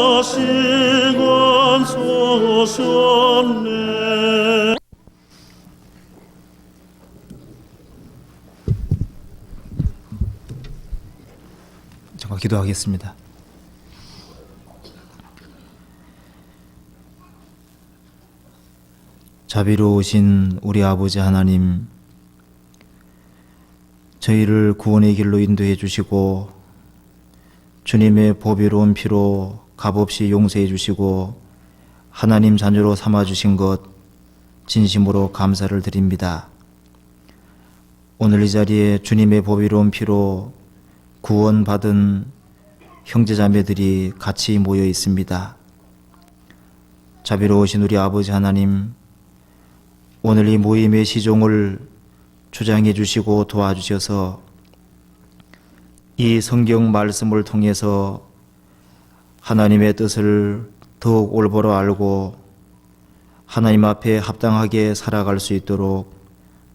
가시관 솟았네. 잠깐 기도하겠습니다. 자비로우신 우리 아버지 하나님, 저희를 구원의 길로 인도해 주시고 주님의 보배로운 피로 값없이 용서해 주시고 하나님 자녀로 삼아 주신 것 진심으로 감사를 드립니다. 오늘 이 자리에 주님의 보배로운 피로 구원받은 형제자매들이 같이 모여 있습니다. 자비로우신 우리 아버지 하나님, 오늘 이 모임의 시종을 주장해 주시고 도와주셔서 이 성경 말씀을 통해서 하나님의 뜻을 더욱 올바로 알고 하나님 앞에 합당하게 살아갈 수 있도록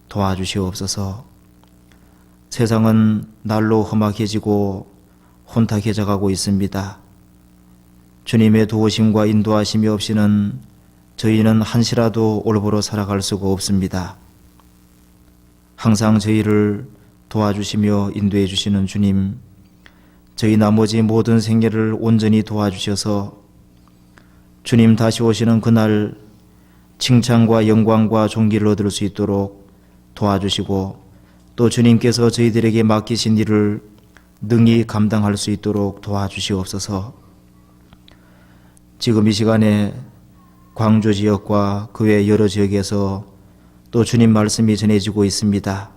도와주시옵소서. 세상은 날로 험악해지고 혼탁해져 가고 있습니다. 주님의 도우심과 인도하심이 없이는 저희는 한시라도 올바로 살아갈 수가 없습니다. 항상 저희를 도와주시며 인도해 주시는 주님, 저희 나머지 모든 생애를 온전히 도와주셔서 주님 다시 오시는 그날 칭찬과 영광과 존귀를 얻을 수 있도록 도와주시고, 또 주님께서 저희들에게 맡기신 일을 능히 감당할 수 있도록 도와주시옵소서. 지금 이 시간에 광주 지역과 그 외 여러 지역에서 또 주님 말씀이 전해지고 있습니다.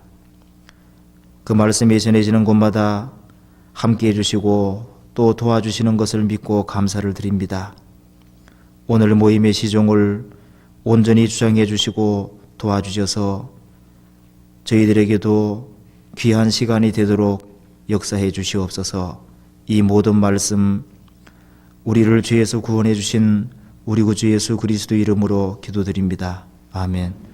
그 말씀이 전해지는 곳마다 함께 해주시고 또 도와주시는 것을 믿고 감사를 드립니다. 오늘 모임의 시종을 온전히 주장해 주시고 도와주셔서 저희들에게도 귀한 시간이 되도록 역사해 주시옵소서. 이 모든 말씀 우리를 죄에서 구원해 주신 우리 구주 예수 그리스도 이름으로 기도드립니다. 아멘.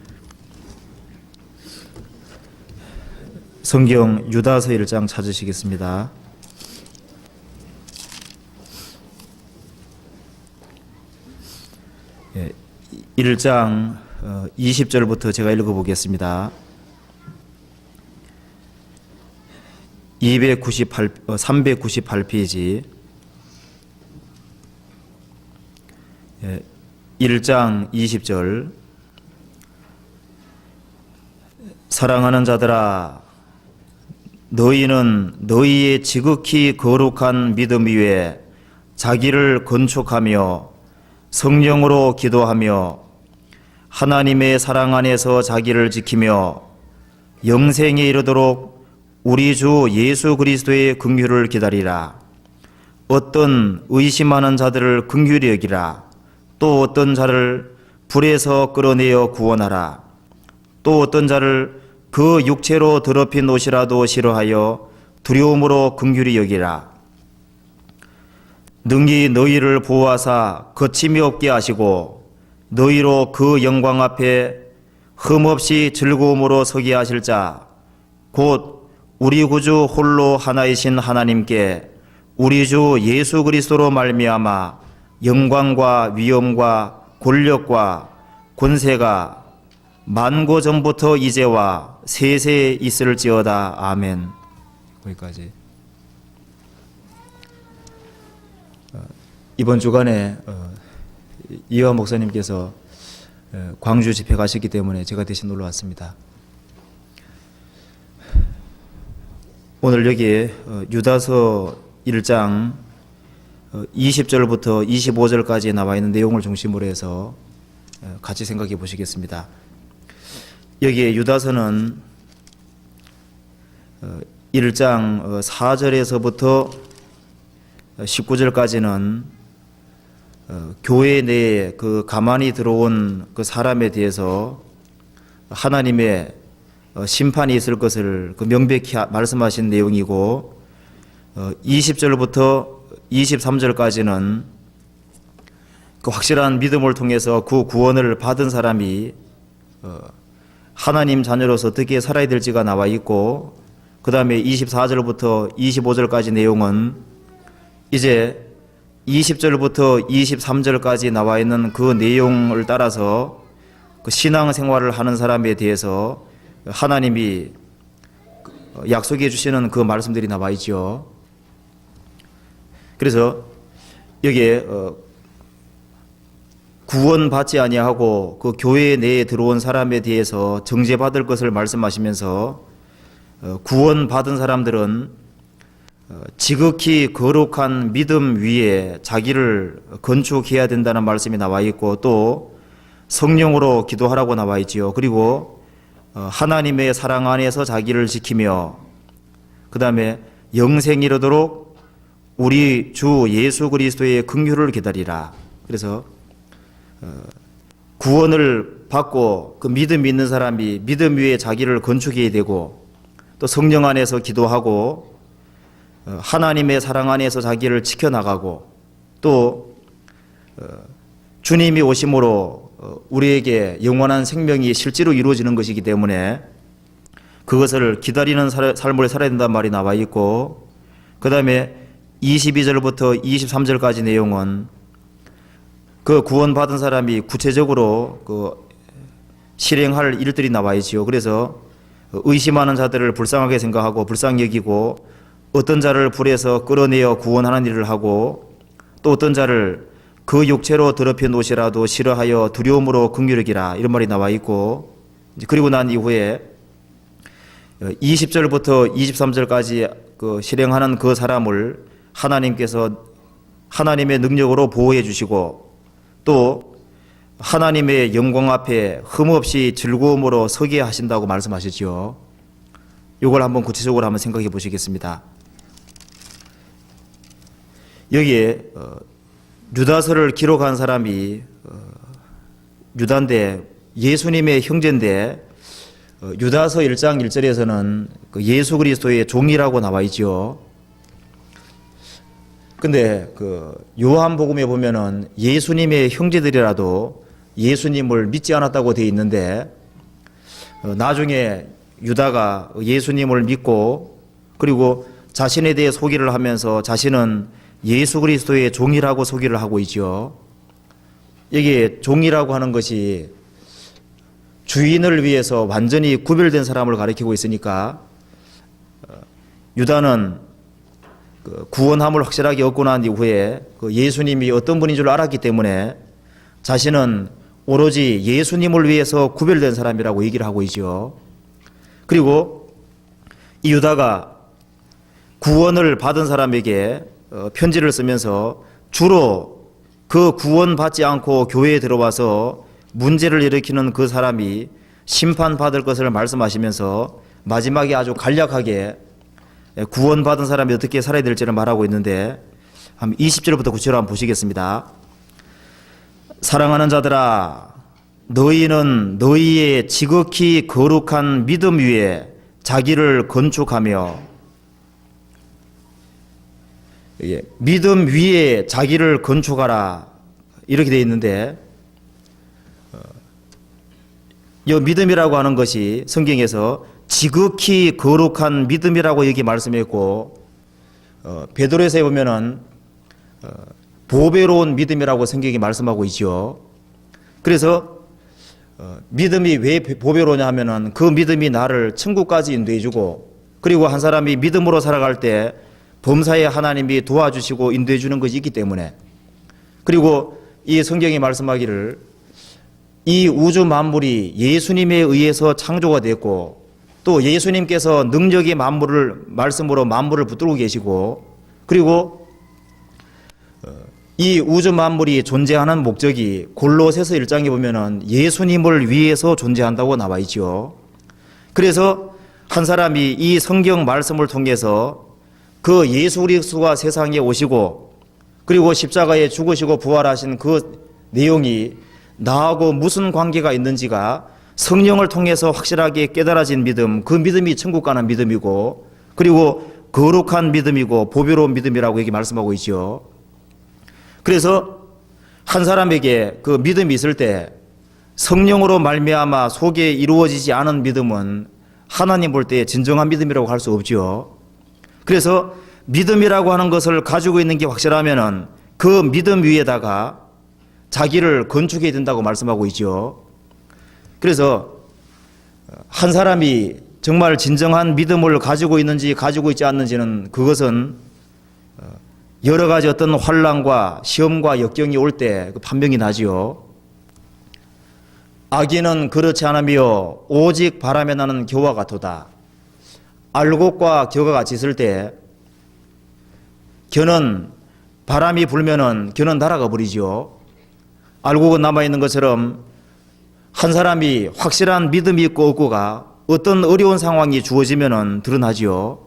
성경 유다서 1장 찾으시겠습니다. 예, 1장 20절부터 제가 읽어보겠습니다. 398페이지 1장 20절. 사랑하는 자들아, 너희는 너희의 지극히 거룩한 믿음 위에 자기를 건축하며 성령으로 기도하며 하나님의 사랑 안에서 자기를 지키며 영생에 이르도록 우리 주 예수 그리스도의 긍휼을 기다리라. 어떤 의심하는 자들을 긍휼히 여기라. 또 어떤 자를 불에서 끌어내어 구원하라. 또 어떤 자를 그 육체로 더럽힌 옷이라도 싫어하여 두려움으로 긍휼히 여기라. 능히 너희를 보호하사 거침이 없게 하시고 너희로 그 영광 앞에 흠없이 즐거움으로 서게 하실 자 곧 우리 구주 홀로 하나이신 하나님께 우리 주 예수 그리스도로 말미암아 영광과 위엄과 권력과 권세가 만고 전부터 이제와 세세 있을지어다. 아멘. 거기까지. 이번 주간에 이화 목사님께서 광주 집회 가셨기 때문에 제가 대신 놀러 왔습니다. 오늘 여기 유다서 1장 20절부터 25절까지 나와 있는 내용을 중심으로 해서 같이 생각해 보시겠습니다. 여기에 유다서는 1장 4절에서부터 19절까지는 교회 내에 그 가만히 들어온 그 사람에 대해서 하나님의 심판이 있을 것을 명백히 말씀하신 내용이고, 20절부터 23절까지는 그 확실한 믿음을 통해서 그 구원을 받은 사람이 하나님 자녀로서 어떻게 살아야 될지가 나와 있고, 그 다음에 24절부터 25절까지 내용은 이제 20절부터 23절까지 나와 있는 그 내용을 따라서 그 신앙생활을 하는 사람에 대해서 하나님이 약속해 주시는 그 말씀들이 나와 있죠. 그래서 여기에 구원받지 아니하고 그 교회 내에 들어온 사람에 대해서 정죄받을 것을 말씀하시면서 구원받은 사람들은 지극히 거룩한 믿음 위에 자기를 건축해야 된다는 말씀이 나와 있고, 또 성령으로 기도하라고 나와 있지요. 그리고 하나님의 사랑 안에서 자기를 지키며 그 다음에 영생 이르도록 우리 주 예수 그리스도의 긍휼을 기다리라. 그래서 구원을 받고 그 믿음이 있는 사람이 믿음 위에 자기를 건축해야 되고, 또 성령 안에서 기도하고 하나님의 사랑 안에서 자기를 지켜나가고, 또 주님이 오심으로 우리에게 영원한 생명이 실제로 이루어지는 것이기 때문에 그것을 기다리는 삶을 살아야 된다는 말이 나와 있고, 그 다음에 22절부터 23절까지 내용은 그 구원받은 사람이 구체적으로 그 실행할 일들이 나와 있지요. 그래서 의심하는 자들을 불쌍하게 생각하고 불쌍히 여기고, 어떤 자를 불에서 끌어내어 구원하는 일을 하고, 또 어떤 자를 그 육체로 더럽혀 놓으시라도 싫어하여 두려움으로 긍휼히 여기라, 이런 말이 나와 있고, 그리고 난 이후에 20절부터 23절까지 그 실행하는 그 사람을 하나님께서 하나님의 능력으로 보호해 주시고, 또 하나님의 영광 앞에 흠없이 즐거움으로 서게 하신다고 말씀하셨지요. 이걸 한번 구체적으로 한번 생각해 보시겠습니다. 여기에 유다서를 기록한 사람이 유다인데 예수님의 형제인데, 유다서 1장 1절에서는 예수 그리스도의 종이라고 나와 있죠. 근데 그 요한복음에 보면은 예수님의 형제들이라도 예수님을 믿지 않았다고 되어 있는데, 나중에 유다가 예수님을 믿고 그리고 자신에 대해 소개를 하면서 자신은 예수 그리스도의 종이라고 소개를 하고 있죠. 여기에 종이라고 하는 것이 주인을 위해서 완전히 구별된 사람을 가리키고 있으니까, 유다는 구원함을 확실하게 얻고 난 이후에 예수님이 어떤 분인 줄 알았기 때문에 자신은 오로지 예수님을 위해서 구별된 사람이라고 얘기를 하고 있죠. 그리고 이 유다가 구원을 받은 사람에게 편지를 쓰면서 주로 그 구원받지 않고 교회에 들어와서 문제를 일으키는 그 사람이 심판받을 것을 말씀하시면서 마지막에 아주 간략하게 구원받은 사람이 어떻게 살아야 될지를 말하고 있는데, 한 20절부터 9절 한번 보시겠습니다. 사랑하는 자들아, 너희는 너희의 지극히 거룩한 믿음 위에 자기를 건축하며, 믿음 위에 자기를 건축하라, 이렇게 되어 있는데, 이 믿음이라고 하는 것이 성경에서 지극히 거룩한 믿음이라고 여기 말씀했고, 베드로에서 보면은 보배로운 믿음이라고 성경이 말씀하고 있죠. 그래서 믿음이 왜 보배로냐 하면은 그 믿음이 나를 천국까지 인도해주고, 그리고 한 사람이 믿음으로 살아갈 때 범사에 하나님이 도와주시고 인도해주는 것이 있기 때문에, 그리고 이 성경이 말씀하기를 이 우주 만물이 예수님에 의해서 창조가 됐고, 또 예수님께서 능력의 만물을 말씀으로 만물을 붙들고 계시고, 그리고 이 우주 만물이 존재하는 목적이 골로새서 1장에 보면은 예수님을 위해서 존재한다고 나와 있죠. 그래서 한 사람이 이 성경 말씀을 통해서 그 예수 그리스도가 세상에 오시고 그리고 십자가에 죽으시고 부활하신 그 내용이 나하고 무슨 관계가 있는지가 성령을 통해서 확실하게 깨달아진 믿음, 그 믿음이 천국 가는 믿음이고, 그리고 거룩한 믿음이고 보배로운 믿음이라고 여기 말씀하고 있죠. 그래서 한 사람에게 그 믿음이 있을 때 성령으로 말미암아 속에 이루어지지 않은 믿음은 하나님 볼 때 진정한 믿음이라고 할 수 없죠. 그래서 믿음이라고 하는 것을 가지고 있는 게 확실하면은 그 믿음 위에다가 자기를 건축해야 된다고 말씀하고 있죠. 그래서 한 사람이 정말 진정한 믿음을 가지고 있는지 가지고 있지 않는지는 그것은 여러 가지 어떤 환난과 시험과 역경이 올 때 판명이 나지요. 악인은 그렇지 않으며 오직 바람에 나는 겨와 같도다. 알곡과 겨가 같이 있을 때 겨는 바람이 불면은 겨는 날아가 버리죠. 알곡은 남아있는 것처럼 한 사람이 확실한 믿음이 있고 없고가 어떤 어려운 상황이 주어지면은 드러나지요.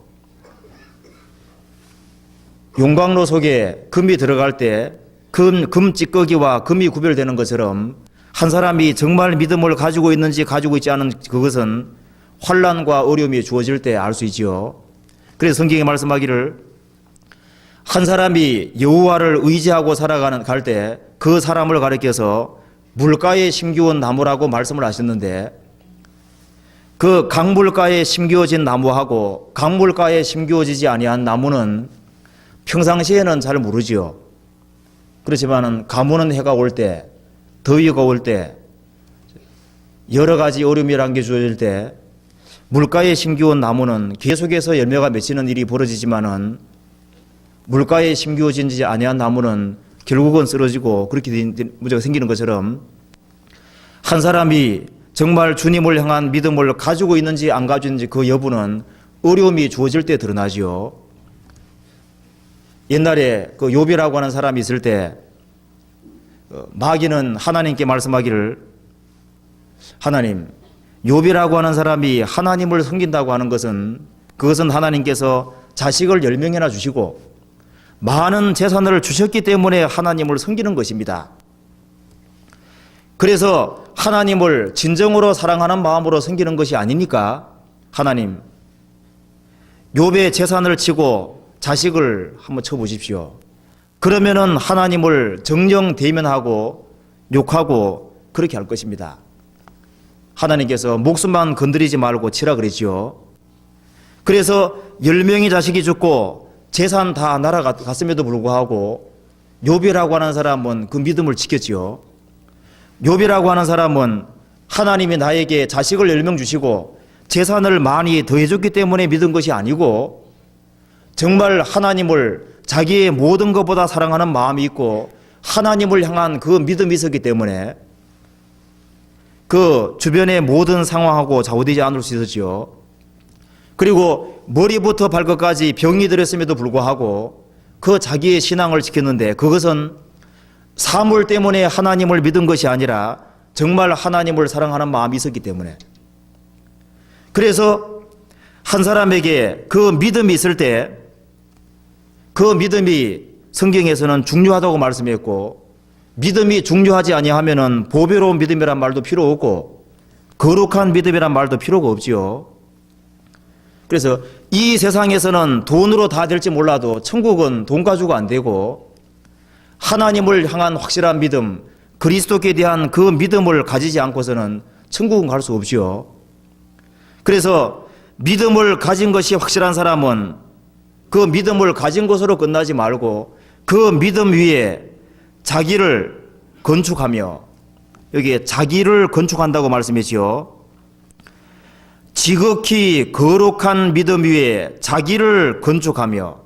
용광로 속에 금이 들어갈 때 금 찌꺼기와 금이 구별되는 것처럼 한 사람이 정말 믿음을 가지고 있는지 가지고 있지 않은 그것은 환난과 어려움이 주어질 때 알 수 있지요. 그래서 성경에 말씀하기를 한 사람이 여호와를 의지하고 갈 때 그 사람을 가리켜서 물가에 심기운 나무라고 말씀을 하셨는데 그 강물가에 심기워진 나무하고 강물가에 심기워지지 아니한 나무는 평상시에는 잘 모르지요. 그렇지만은 가무는 해가 올 때, 더위가 올 때, 여러 가지 어려움이란 게 주어질 때 물가에 심기운 나무는 계속해서 열매가 맺히는 일이 벌어지지만은 물가에 심기워지지 아니한 나무는 결국은 쓰러지고 그렇게 문제가 생기는 것처럼 한 사람이 정말 주님을 향한 믿음을 가지고 있는지 안 가지고 있는지 그 여부는 어려움이 주어질 때 드러나지요. 옛날에 그 욥이라고 하는 사람이 있을 때 마귀는 하나님께 말씀하기를 하나님, 욥이라고 하는 사람이 하나님을 섬긴다고 하는 것은 그것은 하나님께서 자식을 10명이나 주시고 많은 재산을 주셨기 때문에 하나님을 섬기는 것입니다. 그래서 하나님을 진정으로 사랑하는 마음으로 섬기는 것이 아니니까 하나님, 욥의 재산을 치고 자식을 한번 쳐보십시오. 그러면은 하나님을 정령 대면하고 욕하고 그렇게 할 것입니다. 하나님께서 목숨만 건드리지 말고 치라 그랬죠. 그래서 10명의 자식이 죽고 재산 다 날아갔음에도 불구하고 욥이라고 하는 사람은 그 믿음을 지켰지요. 욥이라고 하는 사람은 하나님이 나에게 자식을 10명 주시고 재산을 많이 더해줬기 때문에 믿은 것이 아니고 정말 하나님을 자기의 모든 것보다 사랑하는 마음이 있고 하나님을 향한 그 믿음이 있었기 때문에 그 주변의 모든 상황하고 좌우되지 않을 수 있었지요. 그리고 머리부터 발끝까지 병이 들었음에도 불구하고 그 자기의 신앙을 지켰는데 그것은 사물 때문에 하나님을 믿은 것이 아니라 정말 하나님을 사랑하는 마음이 있었기 때문에. 그래서 한 사람에게 그 믿음이 있을 때 그 믿음이 성경에서는 중요하다고 말씀했고 믿음이 중요하지 아니하면은 보배로운 믿음이란 말도 필요 없고 거룩한 믿음이란 말도 필요가 없지요. 그래서 이 세상에서는 돈으로 다 될지 몰라도 천국은 돈 가지고 안 되고 하나님을 향한 확실한 믿음, 그리스도께 대한 그 믿음을 가지지 않고서는 천국은 갈 수 없지요. 그래서 믿음을 가진 것이 확실한 사람은 그 믿음을 가진 것으로 끝나지 말고 그 믿음 위에 자기를 건축하며, 여기에 자기를 건축한다고 말씀했지요. 지극히 거룩한 믿음 위에 자기를 건축하며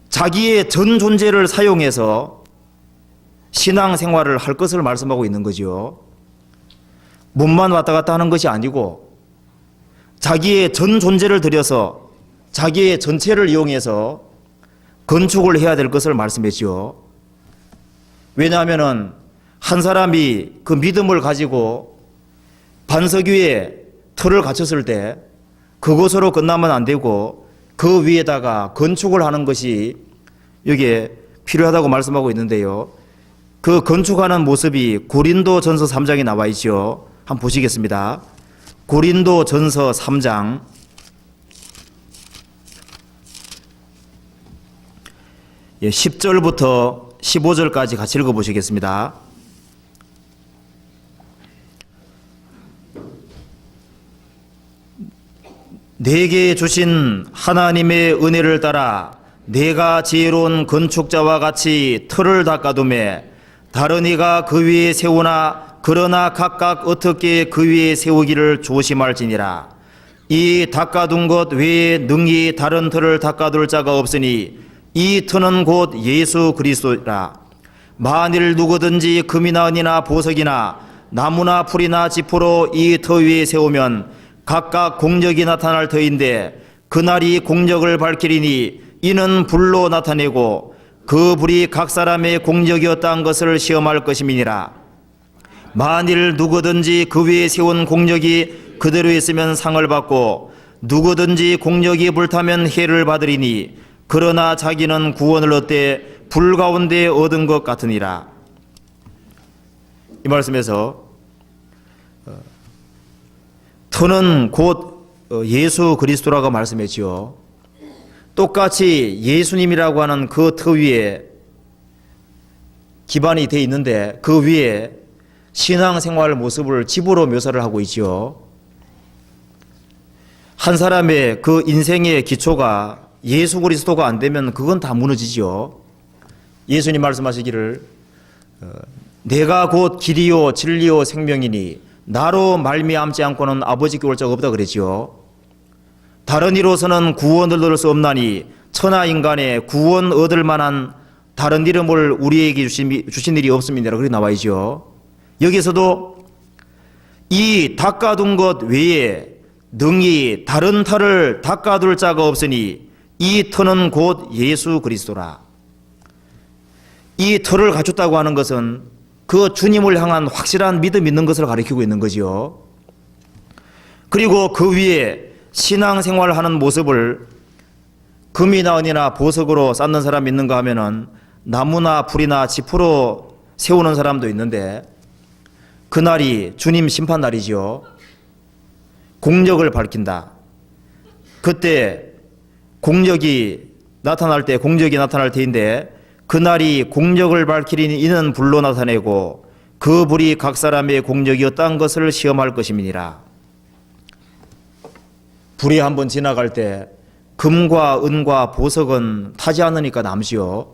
자기의 전 존재를 사용해서 신앙생활을 할 것을 말씀하고 있는 거죠. 몸만 왔다 갔다 하는 것이 아니고 자기의 전 존재를 들여서 자기의 전체를 이용해서 건축을 해야 될 것을 말씀했죠. 왜냐하면 한 사람이 그 믿음을 가지고 반석 위에 틀을 갖췄을 때 그것으로 끝나면 안 되고 그 위에다가 건축을 하는 것이 여기에 필요하다고 말씀하고 있는데요. 그 건축하는 모습이 고린도전서 3장에 나와 있죠. 한번 보시겠습니다. 고린도전서 3장 10절부터 15절까지 같이 읽어보시겠습니다. 내게 주신 하나님의 은혜를 따라 내가 지혜로운 건축자와 같이 틀을 닦아두매 다른 이가 그 위에 세우나 그러나 각각 어떻게 그 위에 세우기를 조심할지니라. 이 닦아둔 것 외에 능히 다른 틀을 닦아둘 자가 없으니 이 틀은 곧 예수 그리스도라. 만일 누구든지 금이나 은이나 보석이나 나무나 풀이나 지푸로 이 터 위에 세우면 각각 공적이 나타날 터인데 그날이 공적을 밝히리니 이는 불로 나타내고 그 불이 각 사람의 공적이었다는 것을 시험할 것임이니라. 만일 누구든지 그 위에 세운 공적이 그대로 있으면 상을 받고 누구든지 공적이 불타면 해를 받으리니 그러나 자기는 구원을 얻되 불 가운데 얻은 것 같으니라. 이 말씀에서 터는 곧 예수 그리스도라고 말씀했지요. 똑같이 예수님이라고 하는 그 터 위에 기반이 되어 있는데 그 위에 신앙생활 모습을 집으로 묘사를 하고 있지요. 한 사람의 그 인생의 기초가 예수 그리스도가 안 되면 그건 다 무너지지요. 예수님 말씀하시기를 내가 곧 길이요 진리요 생명이니 나로 말미암지 않고는 아버지께 올 자가 없다 그랬지요. 다른 이로서는 구원을 얻을 수 없나니 천하 인간에 구원 얻을 만한 다른 이름을 우리에게 주신 일이 없습니다. 그렇게 나와 있죠. 여기서도 이 닦아둔 것 외에 능히 다른 터를 닦아둘 자가 없으니 이 터는 곧 예수 그리스도라. 이 터를 갖췄다고 하는 것은 그 주님을 향한 확실한 믿음 있는 것을 가리키고 있는 거지요. 그리고 그 위에 신앙생활을 하는 모습을 금이나 은이나 보석으로 쌓는 사람이 있는가 하면은 나무나 풀이나 지푸로 세우는 사람도 있는데 그날이 주님 심판날이지요. 공적을 밝힌다. 그때 공적이 나타날 때인데 그날이 공적을 밝히리니 이는 불로 나타내고 그 불이 각 사람의 공적이었다는 것을 시험할 것임이니라. 불이 한번 지나갈 때 금과 은과 보석은 타지 않으니까 남지요.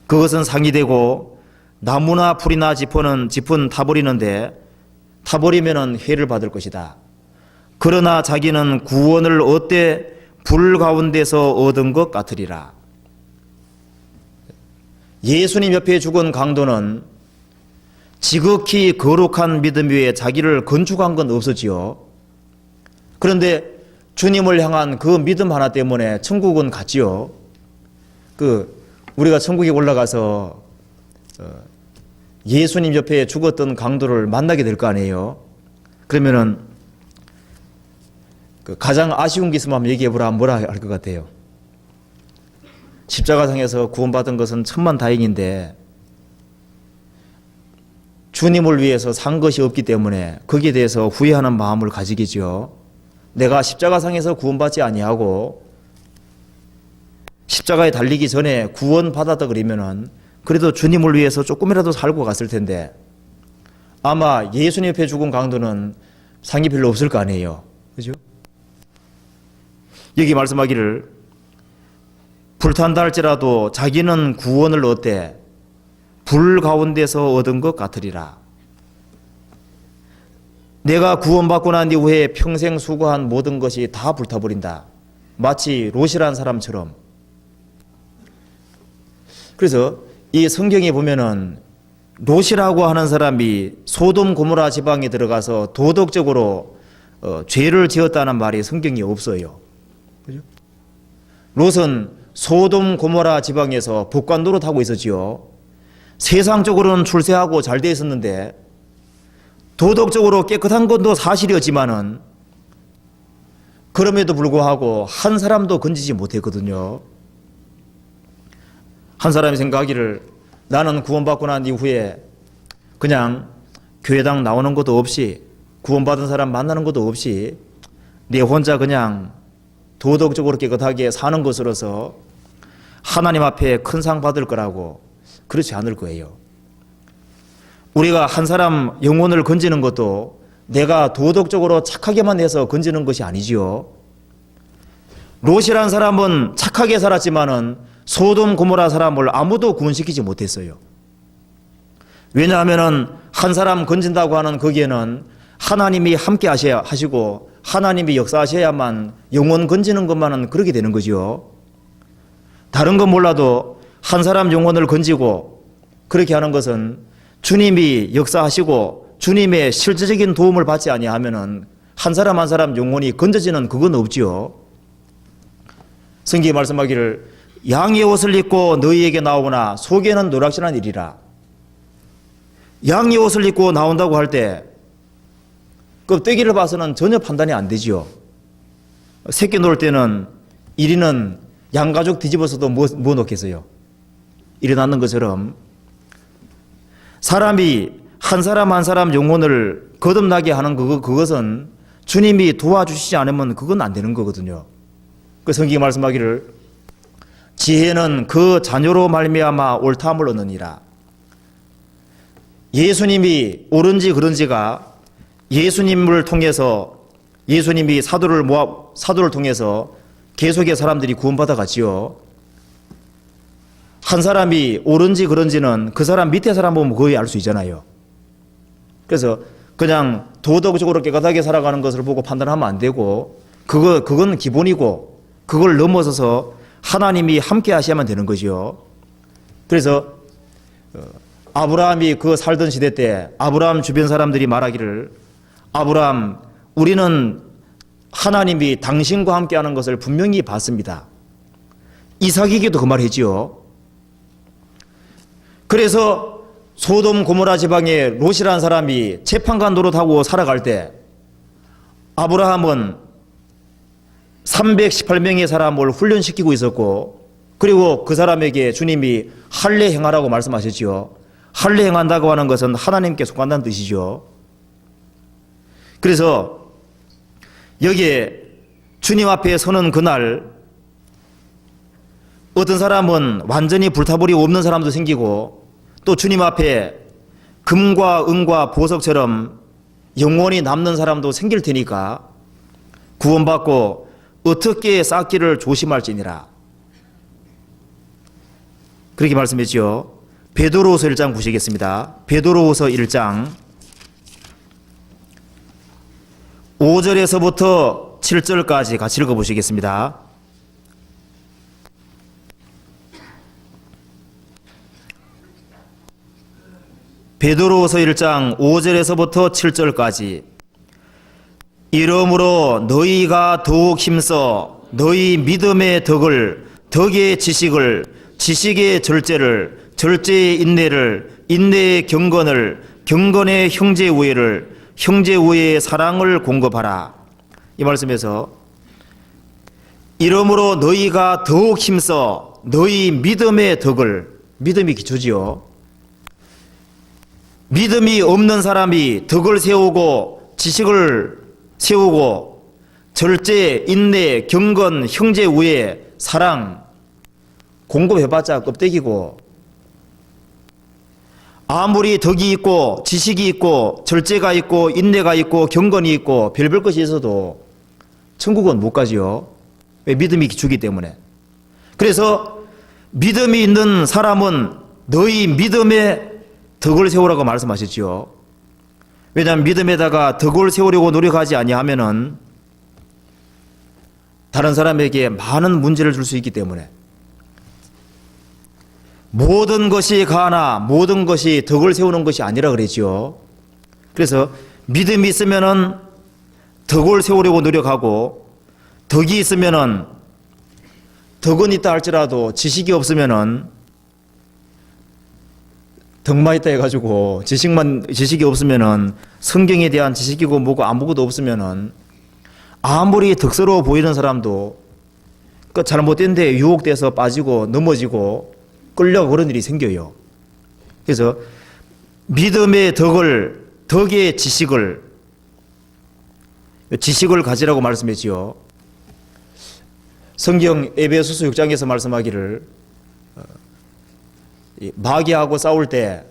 그것은 상이 되고 나무나 풀이나 짚은 타버리는데 타버리면은 해를 받을 것이다. 그러나 자기는 구원을 얻되 불 가운데서 얻은 것 같으리라. 예수님 옆에 죽은 강도는 지극히 거룩한 믿음 위에 자기를 건축한 건 없었지요. 그런데 주님을 향한 그 믿음 하나 때문에 천국은 갔지요. 우리가 천국에 올라가서 예수님 옆에 죽었던 강도를 만나게 될 거 아니에요. 그러면은 가장 아쉬운 게 있으면 한번 얘기해 보라. 뭐라 할 것 같아요? 십자가상에서 구원받은 것은 천만다행인데 주님을 위해서 산 것이 없기 때문에 거기에 대해서 후회하는 마음을 가지겠죠. 내가 십자가상에서 구원받지 아니하고 십자가에 달리기 전에 구원받았다 그러면은 그래도 주님을 위해서 조금이라도 살고 갔을 텐데 아마 예수님 옆에 죽은 강도는 상이 별로 없을 거 아니에요. 그죠? 여기 말씀하기를 불탄다 할지라도 자기는 구원을 얻되 불 가운데서 얻은 것 같으리라. 내가 구원받고 난 이후에 평생 수고한 모든 것이 다 불타버린다. 마치 롯이란 사람처럼. 그래서 이 성경에 보면은 롯이라고 하는 사람이 소돔 고모라 지방에 들어가서 도덕적으로 죄를 지었다는 말이 성경에 없어요. 그죠? 롯은 소돔 고모라 지방에서 복관 노릇하고 있었지요. 세상적으로는 출세하고 잘 돼 있었는데 도덕적으로 깨끗한 것도 사실이었지만은 그럼에도 불구하고 한 사람도 건지지 못했거든요. 한 사람이 생각하기를 나는 구원받고 난 이후에 그냥 교회당 나오는 것도 없이 구원받은 사람 만나는 것도 없이 내 혼자 그냥 도덕적으로 깨끗하게 사는 것으로서 하나님 앞에 큰 상 받을 거라고 그렇지 않을 거예요. 우리가 한 사람 영혼을 건지는 것도 내가 도덕적으로 착하게만 해서 건지는 것이 아니지요. 롯이라는 사람은 착하게 살았지만은 소돔 고모라 사람을 아무도 구원시키지 못했어요. 왜냐하면은 한 사람 건진다고 하는 거기에는 하나님이 함께 하셔야 하시고 하나님이 역사하셔야만 영혼 건지는 것만은 그렇게 되는 거죠. 다른 건 몰라도 한 사람 영혼을 건지고 그렇게 하는 것은 주님이 역사하시고 주님의 실질적인 도움을 받지 아니하면은 한 사람 한 사람 영혼이 건져지는 그건 없지요. 성경이 말씀하기를 양의 옷을 입고 너희에게 나오거나 속에는 노락질한 일이라. 양의 옷을 입고 나온다고 할 때 껍데기를 봐서는 전혀 판단이 안 되지요. 새끼 놓을 때는 이리는 양가죽 뒤집어서도 뭐 넣겠어요. 일어나는 것처럼 사람이 한 사람 한 사람 영혼을 거듭나게 하는 그것은 주님이 도와주시지 않으면 그건 안 되는 거거든요. 그 성경이 말씀하기를 지혜는 그 자녀로 말미암아 옳다함을 얻느니라. 예수님이 옳은지 그런지가 예수님을 통해서 예수님이 사도를 통해서 계속의 사람들이 구원받아 갔지요. 한 사람이 옳은지 그런지는 그 사람 밑에 사람 보면 거의 알 수 있잖아요. 그래서 그냥 도덕적으로 깨끗하게 살아가는 것을 보고 판단하면 안 되고 그건 기본이고 그걸 넘어서서 하나님이 함께 하셔야만 되는 거죠. 그래서 아브라함이 그 살던 시대 때 아브라함 주변 사람들이 말하기를 아브라함 우리는 하나님이 당신과 함께하는 것을 분명히 봤습니다. 이삭에게도 그 말 했지요. 그래서 소돔 고모라 지방에 롯이라는 사람이 재판관 노릇하고 살아갈 때 아브라함은 318명의 사람을 훈련시키고 있었고 그리고 그 사람에게 주님이 할례 행하라고 말씀하셨지요. 할례 행한다고 하는 것은 하나님께 속한다는 뜻이죠. 그래서 여기에 주님 앞에 서는 그날 어떤 사람은 완전히 불타버리고 없는 사람도 생기고 또 주님 앞에 금과 은과 보석처럼 영원히 남는 사람도 생길 테니까 구원받고 어떻게 쌓기를 조심할지니라. 그렇게 말씀했죠. 베드로후서 1장 보시겠습니다. 베드로후서 1장 5절에서부터 7절까지 같이 읽어보시겠습니다. 베드로후서 1장 5절에서부터 7절까지 이러므로 너희가 더욱 힘써 너희 믿음의 덕의 지식을 지식의 절제를 절제의 인내를 인내의 경건의 형제 우애를 형제 우애의 사랑을 공급하라. 이 말씀에서 이러므로 너희가 더욱 힘써 너희 믿음의 믿음이 기초지요. 믿음이 없는 사람이 덕을 세우고 지식을 세우고 절제, 인내, 경건, 형제 우애, 사랑 공급해봤자 껍데기고 아무리 덕이 있고 지식이 있고 절제가 있고 인내가 있고 경건이 있고 별별 것이 있어도 천국은 못 가지요. 왜? 믿음이 기초이기 때문에. 그래서 믿음이 있는 사람은 너희 믿음에 덕을 세우라고 말씀하셨지요. 왜냐하면 믿음에다가 덕을 세우려고 노력하지 아니하면은 다른 사람에게 많은 문제를 줄 수 있기 때문에 모든 것이 가나 모든 것이 덕을 세우는 것이 아니라 그랬지요. 그래서 믿음이 있으면은 덕을 세우려고 노력하고 덕이 있으면은 덕은 있다 할지라도 지식이 없으면은 덕만 있다 해가지고 지식이 없으면은 성경에 대한 지식이고 뭐고 아무것도 없으면은 아무리 덕스러워 보이는 사람도 그 잘못된 데 유혹돼서 빠지고 넘어지고 끌려고 그런 일이 생겨요. 그래서 믿음의 덕의 지식을 가지라고 말씀했지요. 성경 에베소서 6장에서 말씀하기를 마귀하고 싸울 때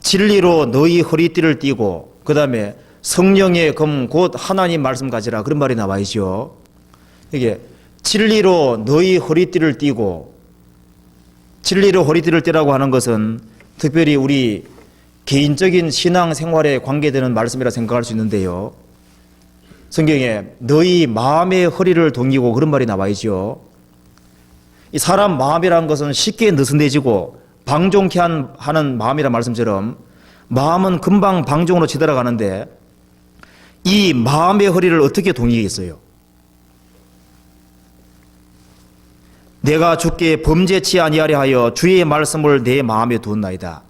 진리로 너희 허리띠를 띠고 그 다음에 성령의 검 곧 하나님 말씀 가지라 그런 말이 나와 있죠. 이게 진리로 너희 허리띠를 띠고, 진리로 허리띠를 띠라고 하는 것은 특별히 우리 개인적인 신앙 생활에 관계되는 말씀이라 생각할 수 있는데요. 성경에 너희 마음의 허리를 동이고 그런 말이 나와 있죠. 이 사람 마음이라는 것은 쉽게 느슨해지고 방종케 하는 마음이란 말씀처럼 마음은 금방 방종으로 치달아가는데 이 마음의 허리를 어떻게 동이겠어요? 내가 주께 범죄치 아니하려 하여 주의 말씀을 내 마음에 두었나이다.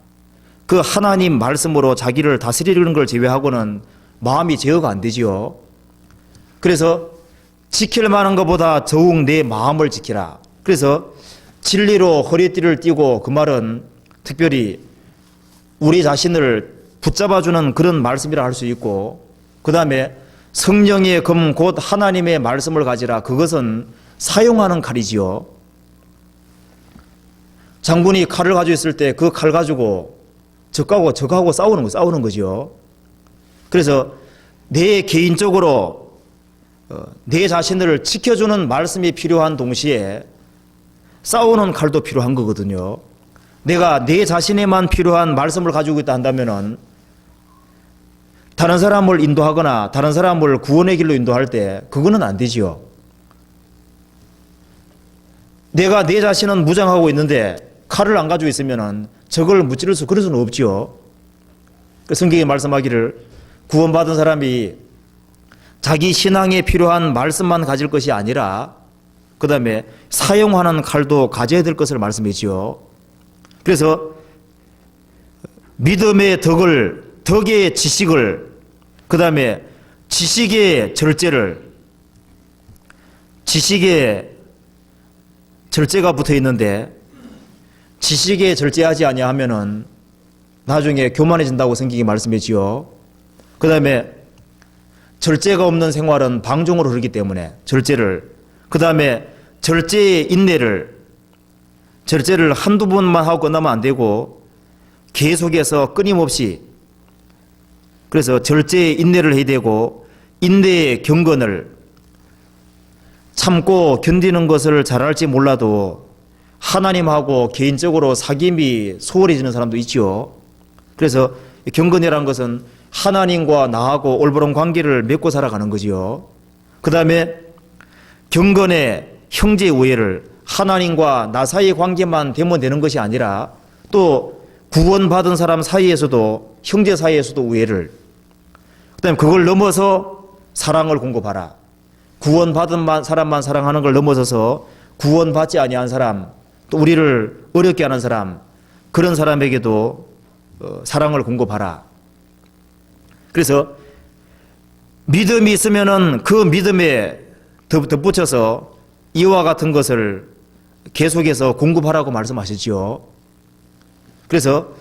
그 하나님 말씀으로 자기를 다스리는 걸 제외하고는 마음이 제어가 안 되지요. 그래서 지킬 만한 것보다 더욱 내 마음을 지키라. 그래서 진리로 허리띠를 띠고, 그 말은 특별히 우리 자신을 붙잡아주는 그런 말씀이라 할 수 있고, 그 다음에 성령의 금 곧 하나님의 말씀을 가지라. 그것은 사용하는 칼이지요. 장군이 칼을 가지고 있을 때 그 칼 가지고 적하고 싸우는 거죠. 그래서 내 개인적으로 내 자신을 지켜주는 말씀이 필요한 동시에 싸우는 칼도 필요한 거거든요. 내가 내 자신에만 필요한 말씀을 가지고 있다 한다면은 다른 사람을 인도하거나 다른 사람을 구원의 길로 인도할 때 그거는 안 되지요. 내가 내 자신은 무장하고 있는데 칼을 안 가지고 있으면은 적을 무찌를 그럴 수는 없지요. 성경에 말씀하기를 구원받은 사람이 자기 신앙에 필요한 말씀만 가질 것이 아니라 그 다음에 사용하는 칼도 가져야 될 것을 말씀이지요. 그래서 믿음의 덕의 지식을, 그 다음에 지식의 절제가 붙어 있는데 지식에 절제하지 아니하면은 나중에 교만해진다고 성경이 말씀했지요. 그 다음에 절제가 없는 생활은 방종으로 흐르기 때문에 그 다음에 절제의 절제를 한두 번만 하고 끝나면 안 되고 계속해서 끊임없이, 그래서 절제의 인내를 해야 되고, 인내의 경건을, 참고 견디는 것을 잘할지 몰라도 하나님하고 개인적으로 사귐이 소홀해지는 사람도 있죠. 그래서 경건이라는 것은 하나님과 나하고 올바른 관계를 맺고 살아가는 거지요. 그 다음에 경건의 형제 우애를, 하나님과 나 사이의 관계만 되면 되는 것이 아니라 또 구원받은 사람 사이에서도, 형제 사이에서도 우애를, 그 다음에 그걸 넘어서 사랑을 공급하라. 구원받은 사람만 사랑하는 걸 넘어서서 구원받지 아니한 사람, 또 우리를 어렵게 하는 사람, 그런 사람에게도 사랑을 공급하라. 그래서 믿음이 있으면은 그 믿음에 덧붙여서 이와 같은 것을 계속해서 공급하라고 말씀하셨지요. 그래서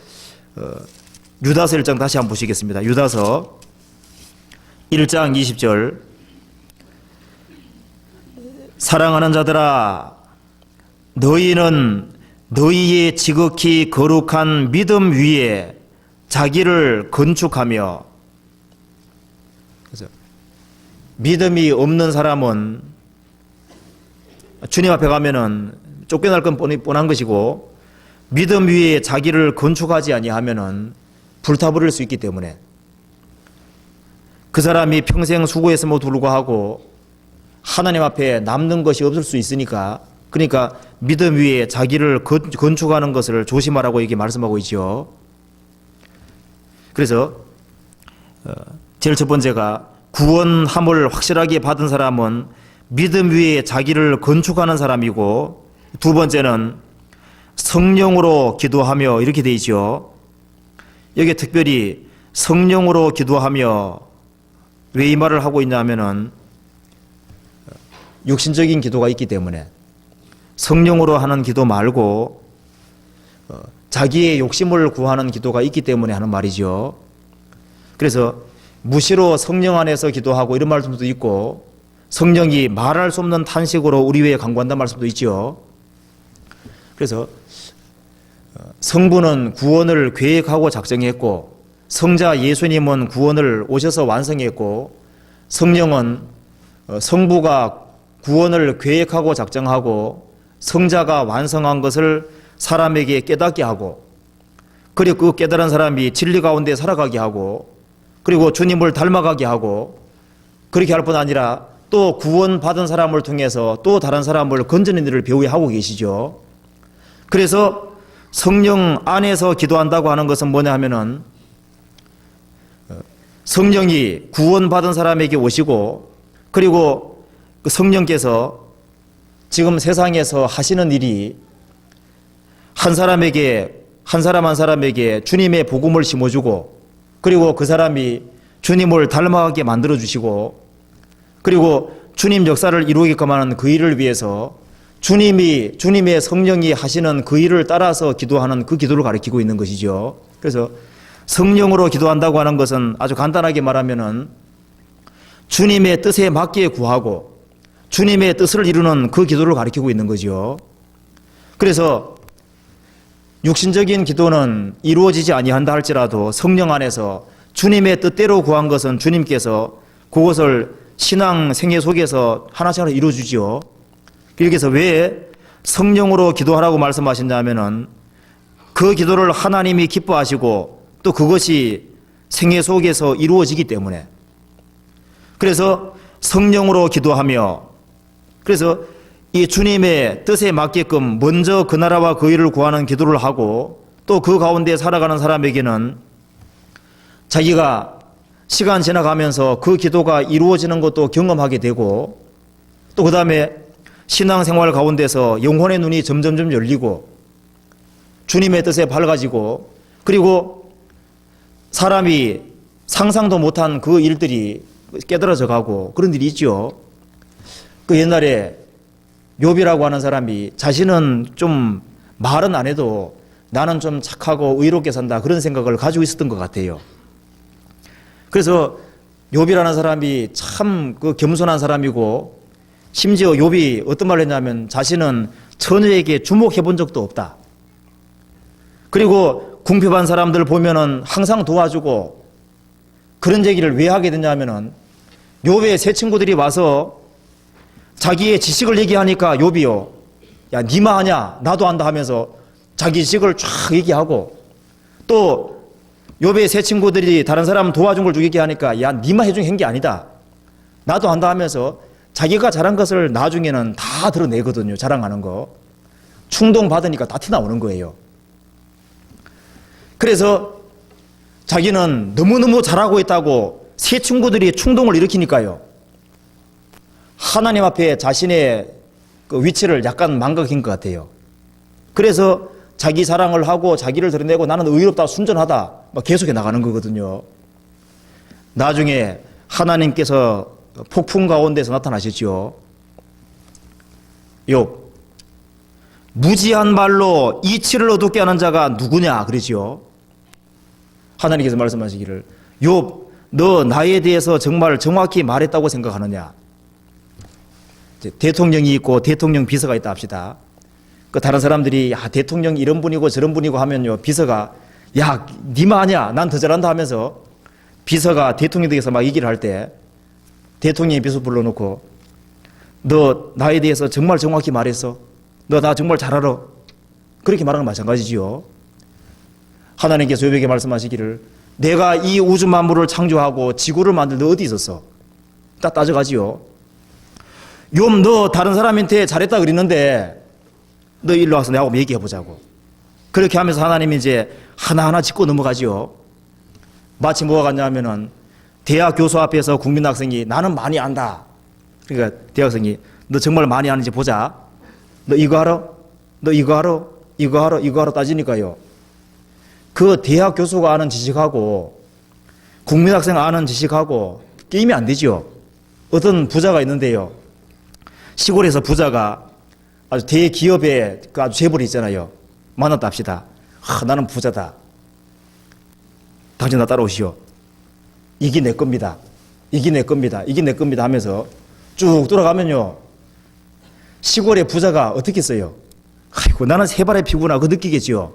유다서 1장 다시 한번 보시겠습니다. 유다서 1장 20절. 사랑하는 자들아, 너희는 너희의 지극히 거룩한 믿음 위에 자기를 건축하며, 그래서 믿음이 없는 사람은 주님 앞에 가면은 쫓겨날 건 뻔한 것이고, 믿음 위에 자기를 건축하지 아니하면은 불타버릴 수 있기 때문에 그 사람이 평생 수고했음에도 불구하고 하나님 앞에 남는 것이 없을 수 있으니까, 그러니까 믿음 위에 자기를 건축하는 것을 조심하라고 이렇게 말씀하고 있죠. 그래서 제일 첫 번째가 구원함을 확실하게 받은 사람은 믿음 위에 자기를 건축하는 사람이고, 두 번째는 성령으로 기도하며, 이렇게 돼 있죠. 여기에 특별히 성령으로 기도하며, 왜 이 말을 하고 있냐면은 육신적인 기도가 있기 때문에 성령으로 하는 기도 말고 자기의 욕심을 구하는 기도가 있기 때문에 하는 말이죠. 그래서 무시로 성령 안에서 기도하고 이런 말씀도 있고, 성령이 말할 수 없는 탄식으로 우리 위에 간구한다는 말씀도 있죠. 그래서 성부는 구원을 계획하고 작정했고, 성자 예수님은 구원을 오셔서 완성했고, 성령은 성부가 구원을 계획하고 작정하고 성자가 완성한 것을 사람에게 깨닫게 하고, 그리고 그 깨달은 사람이 진리 가운데 살아가게 하고, 그리고 주님을 닮아가게 하고, 그렇게 할 뿐 아니라 또 구원받은 사람을 통해서 또 다른 사람을 건지는 일을 배우게 하고 계시죠. 그래서 성령 안에서 기도한다고 하는 것은 뭐냐 하면은 성령이 구원받은 사람에게 오시고, 그리고 그 성령께서 지금 세상에서 하시는 일이 한 사람에게, 한 사람 한 사람에게 주님의 복음을 심어주고, 그리고 그 사람이 주님을 닮아가게 만들어주시고, 그리고 주님 역사를 이루게끔 하는 그 일을 위해서 주님의 성령이 하시는 그 일을 따라서 기도하는 그 기도를 가리키고 있는 것이죠. 그래서 성령으로 기도한다고 하는 것은 아주 간단하게 말하면은 주님의 뜻에 맞게 구하고 주님의 뜻을 이루는 그 기도를 가리키고 있는 거죠. 그래서 육신적인 기도는 이루어지지 아니한다 할지라도 성령 안에서 주님의 뜻대로 구한 것은 주님께서 그것을 신앙 생애 속에서 하나씩 하나 이루어주지요. 그래서 왜 성령으로 기도하라고 말씀하신다면은 그 기도를 하나님이 기뻐하시고 또 그것이 생애 속에서 이루어지기 때문에, 그래서 성령으로 기도하며, 그래서 이 주님의 뜻에 맞게끔 먼저 그 나라와 그 일을 구하는 기도를 하고, 또 그 가운데 살아가는 사람에게는 자기가 시간 지나가면서 그 기도가 이루어지는 것도 경험하게 되고, 또 그 다음에 신앙생활 가운데서 영혼의 눈이 점점점 열리고 주님의 뜻에 밝아지고, 그리고 사람이 상상도 못한 그 일들이 깨달아져 가고 그런 일이 있죠. 그 옛날에 욥이라고 하는 사람이 자신은 좀 말은 안 해도 나는 좀 착하고 의롭게 산다 그런 생각을 가지고 있었던 것 같아요. 그래서 욥이라는 사람이 참 그 겸손한 사람이고, 심지어 욥이 어떤 말을 했냐면 자신은 처녀에게 주목해 본 적도 없다. 그리고 궁핍한 사람들 보면은 항상 도와주고, 그런 얘기를 왜 하게 됐냐면은 욥의 세 친구들이 와서 자기의 지식을 얘기하니까 욥이요, 야 니마 하냐 나도 한다 하면서 자기 지식을 쫙 얘기하고, 또 욥의 세 친구들이 다른 사람 도와준 걸 쭉 얘기하니까 야 니마 해준 게 아니다 나도 한다 하면서 자기가 잘한 것을 나중에는 다 드러내거든요. 자랑하는 거 충동받으니까 다 튀나오는 거예요. 그래서 자기는 너무너무 잘하고 있다고 세 친구들이 충동을 일으키니까요, 하나님 앞에 자신의 그 위치를 약간 망각한 것 같아요. 그래서 자기 자랑을 하고 자기를 드러내고 나는 의롭다 순전하다 막 계속해 나가는 거거든요. 나중에 하나님께서 폭풍 가운데서 나타나셨죠. 욥, 무지한 말로 이치를 어둡게 하는 자가 누구냐 그러지요. 하나님께서 말씀하시기를 욥, 너 나에 대해서 정말 정확히 말했다고 생각하느냐. 대통령이 있고 대통령 비서가 있다 합시다. 그 다른 사람들이 야 대통령이 이런 분이고 저런 분이고 하면요, 비서가 야 니마 아냐 난 더 잘한다 하면서 비서가 대통령에게서 막 얘기를 할 때 대통령이 비서 불러놓고 너 나에 대해서 정말 정확히 말했어? 너 나 정말 잘 알아? 그렇게 말하는 건 마찬가지지요. 하나님께서 욥에게 말씀하시기를 내가 이 우주 만물을 창조하고 지구를 만들 너 어디 있었어? 딱 따져가지요. 욥 너 다른 사람한테 잘했다 그랬는데 너 일로 와서 내하고 얘기해보자고. 그렇게 하면서 하나님이 이제 하나하나 짚고 넘어가지요. 마치 뭐가 같냐 하면은 대학 교수 앞에서 국민 학생이 나는 많이 안다. 그러니까 대학생이 너 정말 많이 아는지 보자. 너 이거 알아? 너 이거 알아? 이거 알아? 이거 알아? 따지니까요. 그 대학 교수가 아는 지식하고 국민 학생 아는 지식하고 게임이 안 되죠. 어떤 부자가 있는데요. 시골에서 부자가 아주 대기업에 그 아주 재벌이 있잖아요. 만났다 합시다. 나는 부자다. 당신 나 따라오시오. 이게 내 겁니다. 이게 내 겁니다. 이게 내 겁니다 하면서 쭉 돌아가면요, 시골의 부자가 어떻게 써요? 아이고 나는 세 발의 피구나 그 느끼겠지요.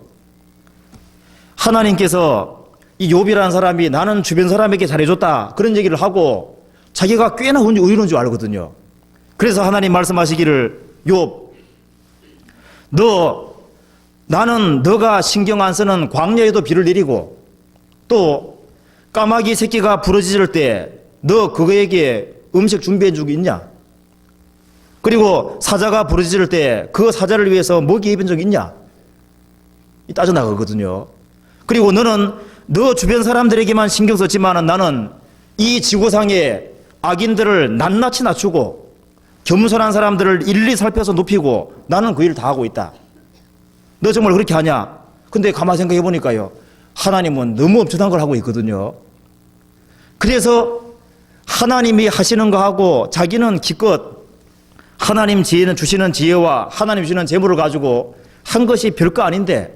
하나님께서 이 욥이라는 사람이 나는 주변 사람에게 잘해줬다 그런 얘기를 하고 자기가 꽤나 의로운 줄 알거든요. 그래서 하나님 말씀하시기를 욥, 나는 너가 신경 안 쓰는 광야에도 비를 내리고 또 까마귀 새끼가 부러질 때 너 그거에게 음식 준비해 주고 있냐? 그리고 사자가 부러질 때 그 사자를 위해서 먹이 입은 적 있냐? 따져나가거든요. 그리고 너는 너 주변 사람들에게만 신경 썼지만 나는 이 지구상의 악인들을 낱낱이 낮추고 겸손한 사람들을 일일이 살펴서 높이고 나는 그 일을 다 하고 있다. 너 정말 그렇게 하냐? 근데 가만히 생각해 보니까요, 하나님은 너무 엄청난 걸 하고 있거든요. 그래서 하나님이 하시는 거 하고 자기는 기껏 하나님 지혜는 주시는 지혜와 하나님 주시는 재물을 가지고 한 것이 별거 아닌데,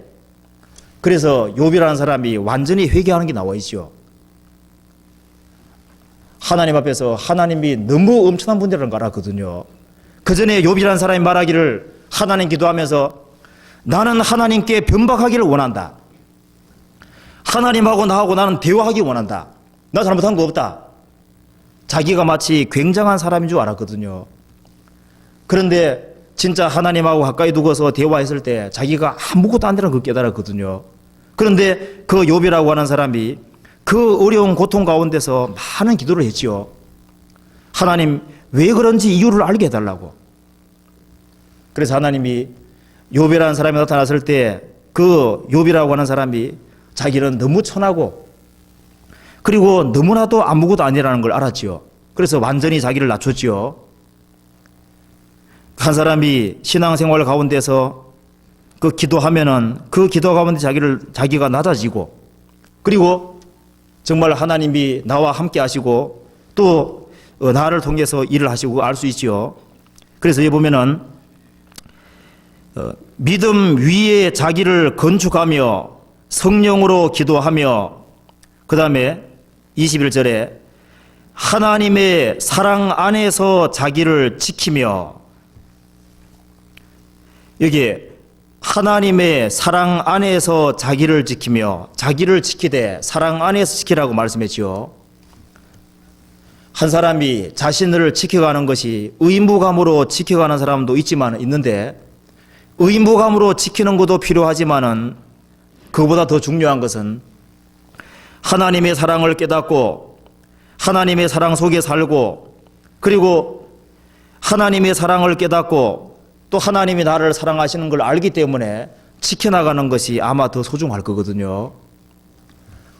그래서 욥이라는 사람이 완전히 회개하는 게 나와 있죠. 하나님 앞에서 하나님이 너무 엄청난 분이라는 걸 알았거든요. 그 전에 욥이라는 사람이 말하기를, 하나님 기도하면서 나는 하나님께 변박하기를 원한다. 하나님하고 나하고 나는 대화하기 원한다. 나 잘못한 거 없다. 자기가 마치 굉장한 사람인 줄 알았거든요. 그런데 진짜 하나님하고 가까이 두고서 대화했을 때 자기가 아무것도 안 되는 걸 깨달았거든요. 그런데 그 욥이라고 하는 사람이 그 어려운 고통 가운데서 많은 기도를 했지요. 하나님 왜 그런지 이유를 알게 해달라고. 그래서 하나님이 욥이라는 사람이 나타났을 때 그 욥이라고 하는 사람이 자기는 너무 천하고 그리고 너무나도 아무것도 아니라는 걸 알았지요. 그래서 완전히 자기를 낮췄지요. 한 사람이 신앙생활 가운데서 그 기도하면은 그 기도 가운데 자기가 낮아지고, 그리고 정말 하나님이 나와 함께 하시고 또 나를 통해서 일을 하시고 알 수 있지요. 그래서 여기 보면은 믿음 위에 자기를 건축하며 성령으로 기도하며, 그 다음에 21절에 하나님의 사랑 안에서 자기를 지키며, 여기 하나님의 사랑 안에서 자기를 지키며, 자기를 지키되 사랑 안에서 지키라고 말씀했죠. 한 사람이 자신을 지켜가는 것이 의무감으로 지켜가는 사람도 있는데, 의무감으로 지키는 것도 필요하지만은 그보다 더 중요한 것은 하나님의 사랑을 깨닫고 하나님의 사랑 속에 살고, 그리고 하나님의 사랑을 깨닫고 또 하나님이 나를 사랑하시는 걸 알기 때문에 지켜나가는 것이 아마 더 소중할 거거든요.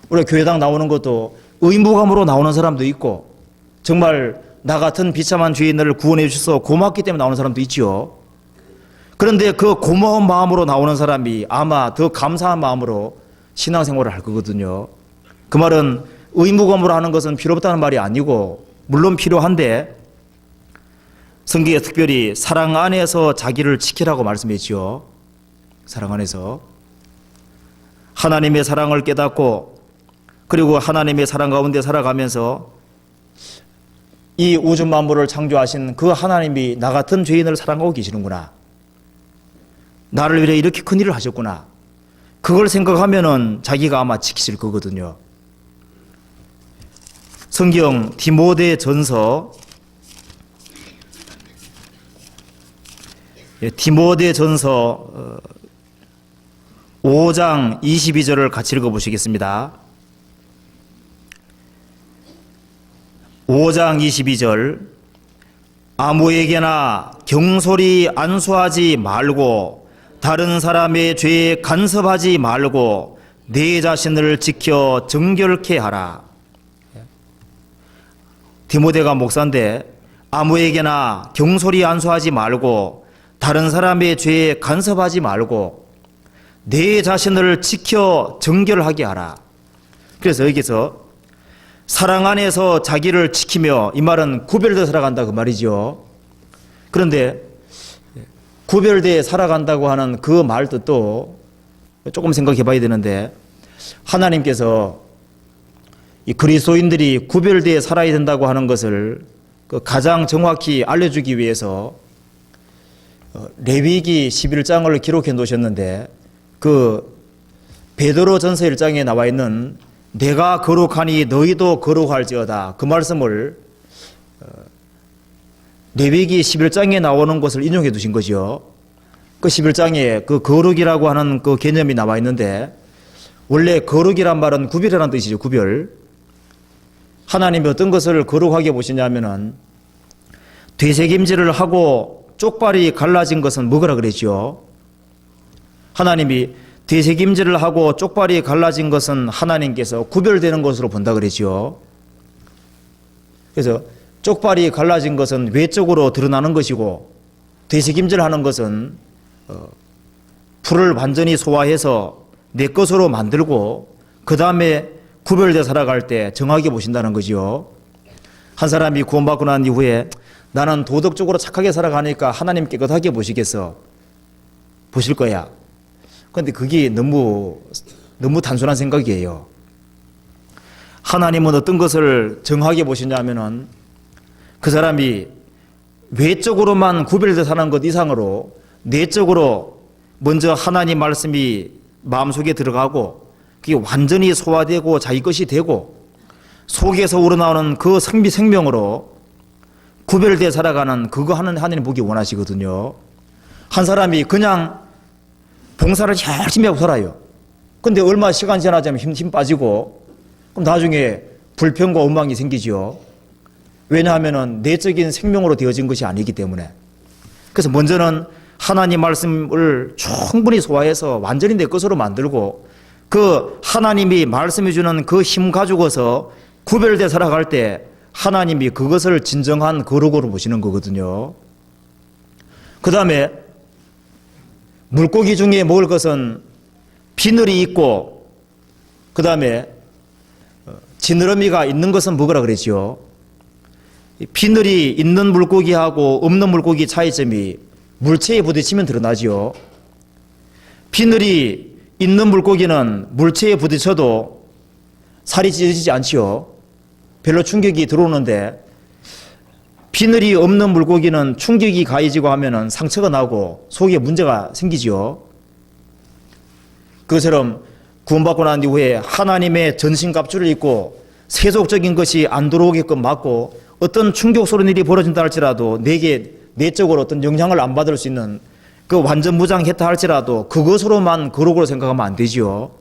우리 교회당 나오는 것도 의무감으로 나오는 사람도 있고, 정말 나 같은 비참한 죄인을 구원해 주셔서 고맙기 때문에 나오는 사람도 있죠. 그런데 그 고마운 마음으로 나오는 사람이 아마 더 감사한 마음으로 신앙생활을 할 거거든요. 그 말은 의무감으로 하는 것은 필요 없다는 말이 아니고, 물론 필요한데 성경에 특별히 사랑 안에서 자기를 지키라고 말씀했죠. 사랑 안에서 하나님의 사랑을 깨닫고, 그리고 하나님의 사랑 가운데 살아가면서 이 우주 만물을 창조하신 그 하나님이 나 같은 죄인을 사랑하고 계시는구나, 나를 위해 이렇게 큰 일을 하셨구나, 그걸 생각하면은 자기가 아마 지키실 거거든요. 성경 디모데전서 5장 22절을 같이 읽어보시겠습니다. 5장 22절, 아무에게나 경솔히 안수하지 말고 다른 사람의 죄에 간섭하지 말고 내 자신을 지켜 정결케 하라. 디모데가 목사인데 아무에게나 경솔히 안수하지 말고 다른 사람의 죄에 간섭하지 말고 내 자신을 지켜 정결하게 하라. 그래서 여기서 사랑 안에서 자기를 지키며, 이 말은 구별되어 살아간다 그 말이죠. 그런데 구별되어 살아간다고 하는 그 말 뜻도 조금 생각해 봐야 되는데, 하나님께서 이 그리스도인들이 구별되어 살아야 된다고 하는 것을 가장 정확히 알려주기 위해서 레위기 11장을 기록해 놓으셨는데, 그 베드로전서 1장에 나와 있는 내가 거룩하니 너희도 거룩할지어다, 그 말씀을 레위기 11장에 나오는 것을 인용해 두신 거죠. 그 11장에 그 거룩이라고 하는 그 개념이 나와 있는데, 원래 거룩이란 말은 구별이라는 뜻이죠. 구별. 하나님이 어떤 것을 거룩하게 보시냐면은 되새김질을 하고 쪽발이 갈라진 것은 뭐라 그랬죠? 하나님이 되새김질을 하고 쪽발이 갈라진 것은 하나님께서 구별되는 것으로 본다 그랬죠. 그래서 쪽발이 갈라진 것은 외적으로 드러나는 것이고, 되새김질하는 것은 풀을 완전히 소화해서 내 것으로 만들고 그 다음에 구별되어 살아갈 때 정하게 보신다는 거죠. 한 사람이 구원받고 난 이후에 나는 도덕적으로 착하게 살아가니까 하나님 깨끗하게 보시겠어? 보실 거야. 그런데 그게 너무 단순한 생각이에요. 하나님은 어떤 것을 정하게 보시냐면은 그 사람이 외적으로만 구별되어 사는 것 이상으로 내적으로 먼저 하나님 말씀이 마음속에 들어가고 그게 완전히 소화되고 자기 것이 되고 속에서 우러나오는 그 생명으로 구별되어 살아가는 그거 하나님 보기 원하시거든요. 한 사람이 그냥 봉사를 열심히 하고 살아요. 근데 얼마 시간 지나자면 힘 빠지고 그럼 나중에 불평과 원망이 생기죠. 왜냐하면 내적인 생명으로 되어진 것이 아니기 때문에. 그래서 먼저는 하나님 말씀을 충분히 소화해서 완전히 내 것으로 만들고 그 하나님이 말씀해 주는 그 힘 가지고서 구별되어 살아갈 때 하나님이 그것을 진정한 거룩으로 보시는 거거든요. 그 다음에 물고기 중에 먹을 것은 비늘이 있고 그 다음에 지느러미가 있는 것은 뭐라 그랬죠? 비늘이 있는 물고기하고 없는 물고기 차이점이 물체에 부딪히면 드러나지요. 비늘이 있는 물고기는 물체에 부딪혀도 살이 찢어지지 않지요. 별로 충격이 들어오는데 비늘이 없는 물고기는 충격이 가해지고 하면은 상처가 나고 속에 문제가 생기지요. 그것처럼 구원받고 난 이후에 하나님의 전신갑주를 입고 세속적인 것이 안 들어오게끔 막고 어떤 충격스러운 일이 벌어진다 할지라도 내게 내적으로 어떤 영향을 안 받을 수 있는 그 완전 무장했다 할지라도 그것으로만 거룩으로 생각하면 안 되지요.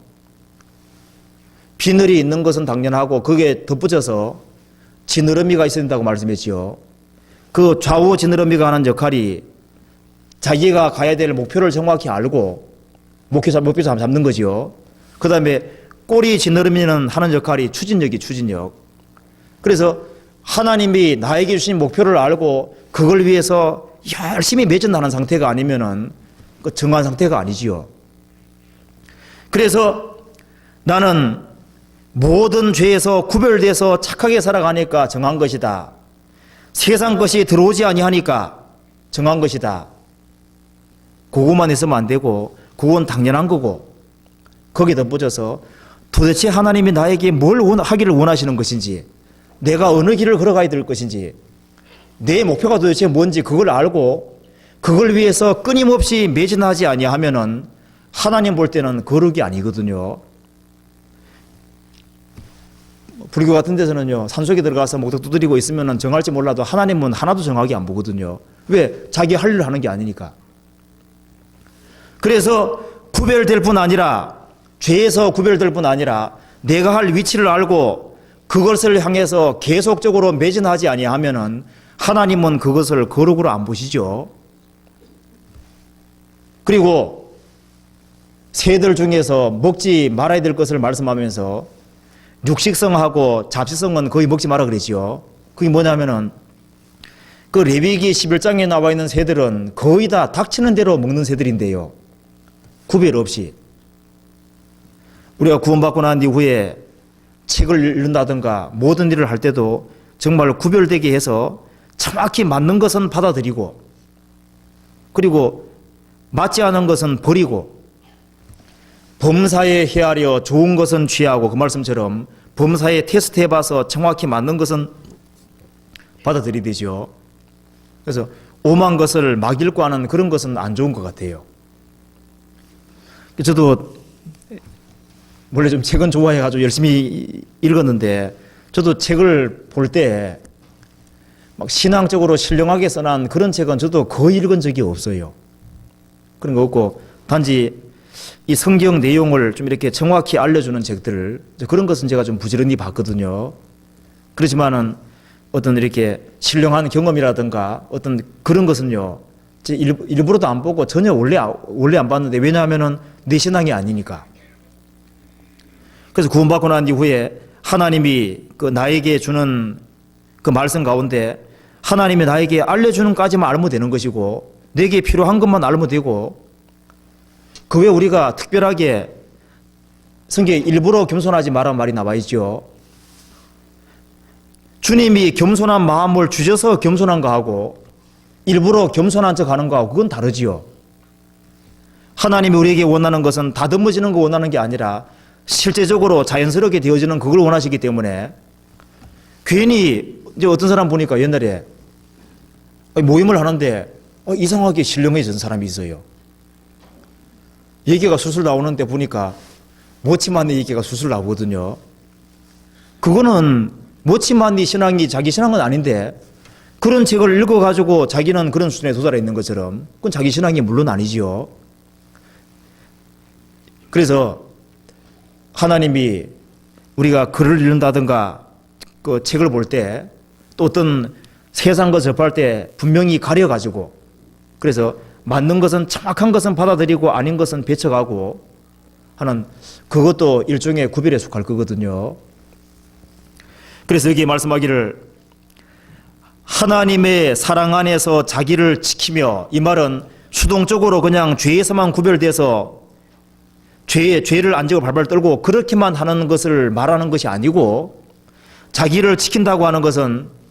비늘이 있는 것은 당연하고 거기에 덧붙여서 지느러미가 있어야 된다고 말씀했지요. 그 좌우 지느러미가 하는 역할이 자기가 가야 될 목표를 정확히 알고 목표 잡는 거지요. 그 다음에 꼬리 지느러미는 하는 역할이 추진력. 그래서 하나님이 나에게 주신 목표를 알고 그걸 위해서 열심히 매진하는 상태가 아니면은 그 정한 상태가 아니지요. 그래서 나는 모든 죄에서 구별돼서 착하게 살아가니까 정한 것이다. 세상 것이 들어오지 아니하니까 정한 것이다. 그것만 있으면 안 되고 그건 당연한 거고 거기에 덧붙여서 도대체 하나님이 나에게 뭘 하기를 원하시는 것인지 내가 어느 길을 걸어가야 될 것인지 내 목표가 도대체 뭔지 그걸 알고 그걸 위해서 끊임없이 매진하지 아니하면은 하나님 볼 때는 거룩이 아니거든요. 불교 같은 데서는요, 산속에 들어가서 목욕 두드리고 있으면 정할지 몰라도 하나님은 하나도 정하게 안 보거든요. 왜? 자기 할 일을 하는 게 아니니까. 그래서 구별될 뿐 아니라, 죄에서 구별될 뿐 아니라, 내가 할 위치를 알고 그것을 향해서 계속적으로 매진하지 아니하면은 하나님은 그것을 거룩으로 안 보시죠. 그리고 새들 중에서 먹지 말아야 될 것을 말씀하면서 육식성하고 잡식성은 거의 먹지 마라 그러지요. 그게 뭐냐면은 그 레위기 11장에 나와 있는 새들은 거의 다 닥치는 대로 먹는 새들인데요. 구별 없이. 우리가 구원받고 난 이후에 책을 읽는다든가 모든 일을 할 때도 정말 구별되게 해서 정확히 맞는 것은 받아들이고 그리고 맞지 않은 것은 버리고 범사에 헤아려 좋은 것은 취하고 그 말씀처럼 범사에 테스트해봐서 정확히 맞는 것은 받아들이되죠. 그래서 오만 것을 막 읽고 하는 그런 것은 안 좋은 것 같아요. 저도 원래 좀 책은 좋아해가지고 열심히 읽었는데 저도 책을 볼 때 막 신앙적으로 신령하게 써난 그런 책은 저도 거의 읽은 적이 없어요. 그런 거 없고 단지 이 성경 내용을 좀 이렇게 정확히 알려주는 책들, 그런 것은 제가 좀 부지런히 봤거든요. 그렇지만은 어떤 이렇게 신령한 경험이라든가 어떤 그런 것은요, 일부러도 안 보고 전혀 원래 안 봤는데, 왜냐하면은 내 신앙이 아니니까. 그래서 구원받고 난 이후에 하나님이 그 나에게 주는 그 말씀 가운데 하나님이 나에게 알려주는 까지만 알면 되는 것이고, 내게 필요한 것만 알면 되고, 그 외에 우리가 특별하게 성경에 일부러 겸손하지 말란 말이 나와 있죠. 주님이 겸손한 마음을 주셔서 겸손한 거하고 일부러 겸손한 척 하는 거하고 그건 다르지요. 하나님이 우리에게 원하는 것은 다듬어지는 거 원하는 게 아니라 실제적으로 자연스럽게 되어지는 그걸 원하시기 때문에, 괜히 이제 어떤 사람 보니까 옛날에 모임을 하는데 이상하게 신령해진 사람이 있어요. 얘기가 술술 나오는데 보니까 모치만의 얘기가 술술 나오거든요. 그거는 모치만의 신앙이 자기 신앙은 아닌데, 그런 책을 읽어가지고 자기는 그런 수준에 도달해 있는 것처럼 그건 자기 신앙이 물론 아니지요. 그래서 하나님이 우리가 글을 읽는다든가 그 책을 볼 때 또 어떤 세상 것 접할 때 분명히 가려가지고, 그래서 맞는 것은 정확한 것은 받아들이고 아닌 것은 배척하고 하는, 그것도 일종의 구별에 속할 거거든요. 그래서 여기 말씀하기를 하나님의 사랑 안에서 자기를 지키며, 이 말은 수동적으로 그냥 죄에서만 구별돼서 죄를 안 지고 발발 떨고 그렇게만 하는 것을 말하는 것이 아니고, 자기를 지킨다고 하는 것은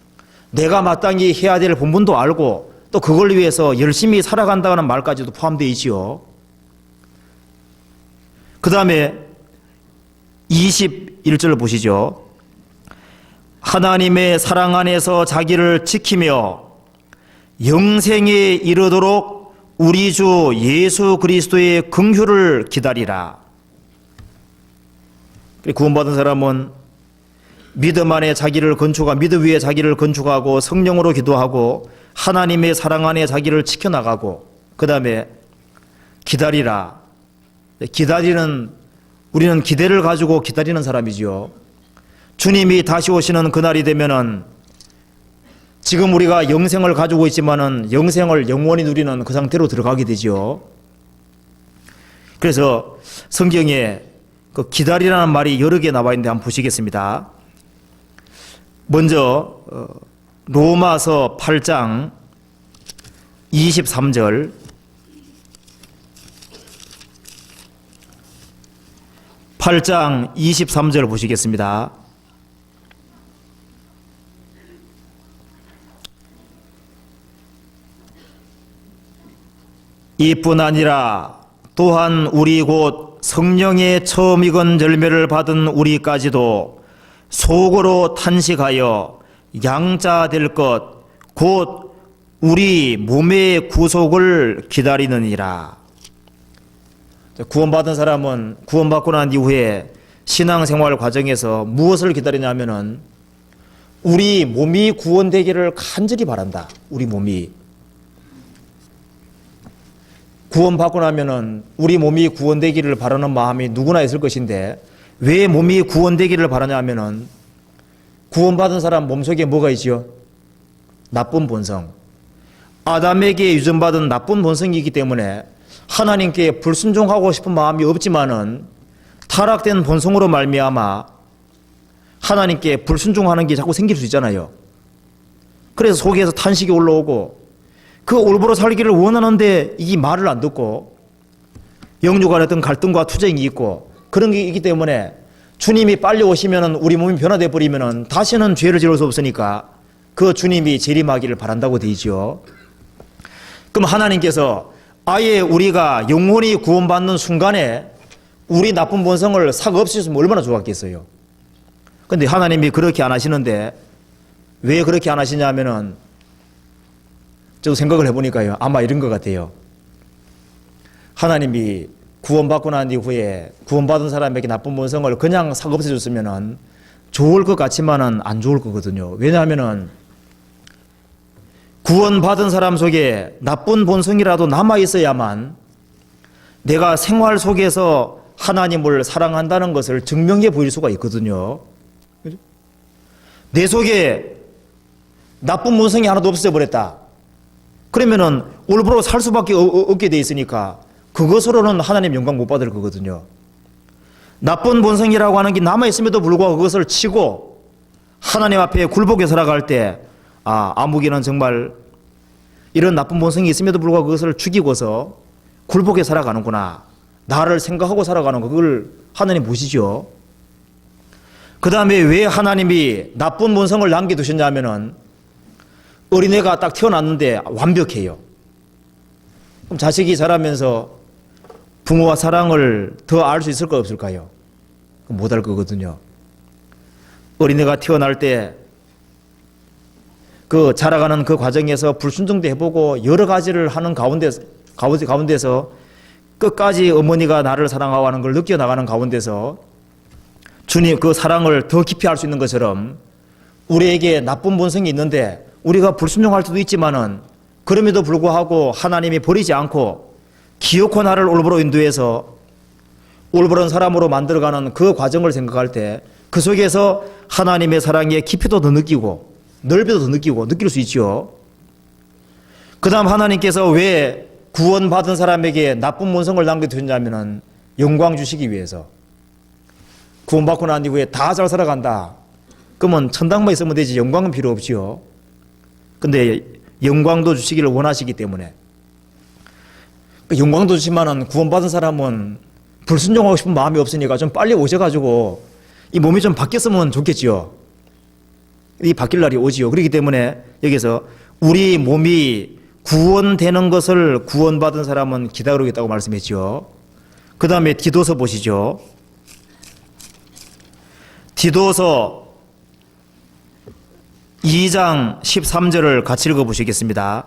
내가 마땅히 해야 될 본분도 알고 또 그걸 위해서 열심히 살아간다는 말까지도 포함되어 있지요. 그 다음에 21절을 보시죠. 하나님의 사랑 안에서 자기를 지키며 영생에 이르도록 우리 주 예수 그리스도의 긍휼을 기다리라. 구원받은 사람은 믿음 안에 자기를 건축하고, 믿음 위에 자기를 건축하고, 성령으로 기도하고, 하나님의 사랑 안에 자기를 지켜나가고, 그 다음에 기다리라. 우리는 기대를 가지고 기다리는 사람이지요. 주님이 다시 오시는 그날이 되면은, 지금 우리가 영생을 가지고 있지만은 영생을 영원히 누리는 그 상태로 들어가게 되지요. 그래서 성경에 그 기다리라는 말이 여러 개 나와 있는데 한번 보시겠습니다. 먼저 로마서 8장 23절, (8장 23절) 보시겠습니다. 이뿐 아니라 또한 우리 곧 성령의 처음 익은 열매를 받은 우리까지도 속으로 탄식하여 양자 될 것 곧 우리 몸의 구속을 기다리느니라. 구원받은 사람은 구원받고 난 이후에 신앙생활 과정에서 무엇을 기다리냐면은 우리 몸이 구원되기를 간절히 바란다. 우리 몸이 구원받고 나면은 우리 몸이 구원되기를 바라는 마음이 누구나 있을 것인데, 왜 몸이 구원되기를 바라냐 하면은 구원받은 사람 몸속에 뭐가 있지요? 나쁜 본성. 아담에게 유전받은 나쁜 본성이 있기 때문에 하나님께 불순종하고 싶은 마음이 없지만은 타락된 본성으로 말미암아 하나님께 불순종하는 게 자꾸 생길 수 있잖아요. 그래서 속에서 탄식이 올라오고, 그 올바로 살기를 원하는데 이 말을 안 듣고 영육 간의 어떤 갈등과 투쟁이 있고 그런 게 있기 때문에, 주님이 빨리 오시면은 우리 몸이 변화돼 버리면은 다시는 죄를 지을 수 없으니까 그 주님이 재림하기를 바란다고 되어 있죠. 그럼 하나님께서 아예 우리가 영원히 구원받는 순간에 우리 나쁜 본성을 삭 없애주면 얼마나 좋았겠어요. 근데 하나님이 그렇게 안 하시는데, 왜 그렇게 안 하시냐면은 저도 생각을 해보니까요, 아마 이런 것 같아요. 하나님이 구원받고 난 이후에 구원받은 사람에게 나쁜 본성을 그냥 삭 없애줬으면 좋을 것 같지만은 안 좋을 거거든요. 왜냐하면은 구원받은 사람 속에 나쁜 본성이라도 남아 있어야만 내가 생활 속에서 하나님을 사랑한다는 것을 증명해 보일 수가 있거든요. 내 속에 나쁜 본성이 하나도 없어져 버렸다. 그러면은 올바로 살 수밖에 없게 돼 있으니까 그것으로는 하나님 영광 못 받을 거거든요. 나쁜 본성이라고 하는 게 남아 있음에도 불구하고 그것을 치고 하나님 앞에 굴복해 살아갈 때 아무개는 정말 이런 나쁜 본성이 있음에도 불구하고 그것을 죽이고서 굴복해 살아가는구나. 나를 생각하고 살아가는 거, 그걸 하나님 보시죠. 그 다음에 왜 하나님이 나쁜 본성을 남겨두셨냐면은 어린애가 딱 태어났는데 완벽해요. 그럼 자식이 자라면서 부모와 사랑을 더 알 수 있을까 없을까요? 못 알 거거든요. 어린애가 태어날 때 그 자라가는 그 과정에서 불순종도 해보고 여러 가지를 하는 가운데서 끝까지 어머니가 나를 사랑하고 하는 걸 느껴나가는 가운데서 주님 그 사랑을 더 깊이 알 수 있는 것처럼 우리에게 나쁜 본성이 있는데 우리가 불순종할 수도 있지만은 그럼에도 불구하고 하나님이 버리지 않고 기어코 나를 올바로 인도해서 올바른 사람으로 만들어가는 그 과정을 생각할 때 그 속에서 하나님의 사랑의 깊이도 더 느끼고 넓이도 더 느끼고 느낄 수 있죠. 그 다음 하나님께서 왜 구원받은 사람에게 나쁜 본성을 남겨두셨냐면은 영광 주시기 위해서. 구원받고 난 이후에 다 잘 살아간다. 그러면 천당만 있으면 되지 영광은 필요 없지요. 근데 영광도 주시기를 원하시기 때문에. 영광도 주시면은 구원받은 사람은 불순종하고 싶은 마음이 없으니까 좀 빨리 오셔가지고 이 몸이 좀 바뀌었으면 좋겠지요. 이 바뀔 날이 오지요. 그렇기 때문에 여기서 우리 몸이 구원되는 것을 구원받은 사람은 기다리고 있다고 말씀했죠. 그 다음에 디도서 보시죠. 디도서 2장 13절을 같이 읽어보시겠습니다.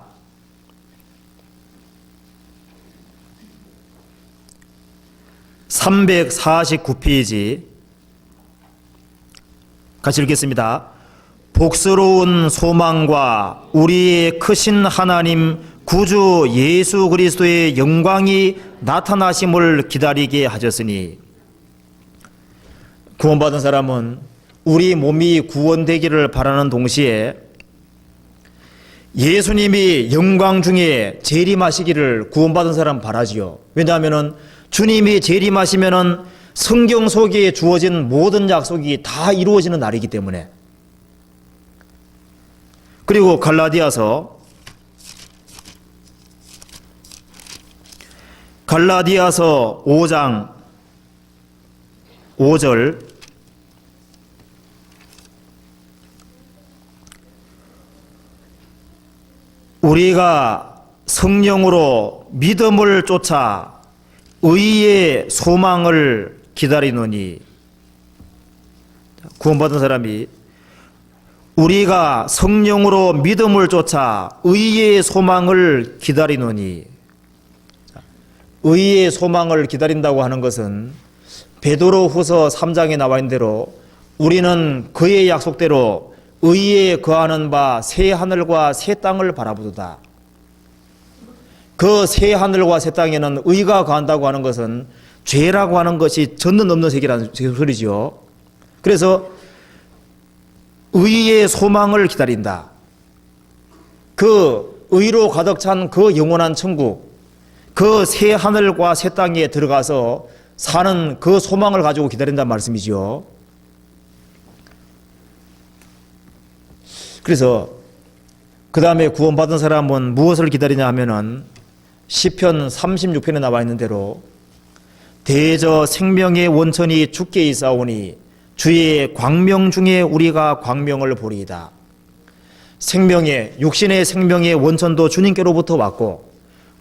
(349페이지) 같이 읽겠습니다. 복스러운 소망과 우리의 크신 하나님 구주 예수 그리스도의 영광이 나타나심을 기다리게 하셨으니. 구원받은 사람은 우리 몸이 구원되기를 바라는 동시에 예수님이 영광 중에 재림하시기를 구원받은 사람 바라지요. 왜냐하면 주님이 재림하시면은 성경 속에 주어진 모든 약속이 다 이루어지는 날이기 때문에. 그리고 갈라디아서 5장 5절 우리가 성령으로 믿음을 쫓아 의의 소망을 기다리노니. 구원받은 사람이 우리가 성령으로 믿음을 쫓아 의의 소망을 기다리노니. 의의 소망을 기다린다고 하는 것은 베드로후서 3장에 나와 있는 대로 우리는 그의 약속대로 의에 거하는 바 새 하늘과 새 땅을 바라보도다. 그 새 하늘과 새 땅에는 의가 거한다고 하는 것은 죄라고 하는 것이 전는 없는 세계라는 소리죠. 그래서 의의 소망을 기다린다. 그 의로 가득 찬 그 영원한 천국, 그 새 하늘과 새 땅에 들어가서 사는 그 소망을 가지고 기다린다는 말씀이죠. 그래서 그 다음에 구원받은 사람은 무엇을 기다리냐 하면은 시편 36편에 나와 있는 대로 대저 생명의 원천이 주께 있사오니 주의 광명 중에 우리가 광명을 보리이다. 생명의 육신의 생명의 원천도 주님께로부터 왔고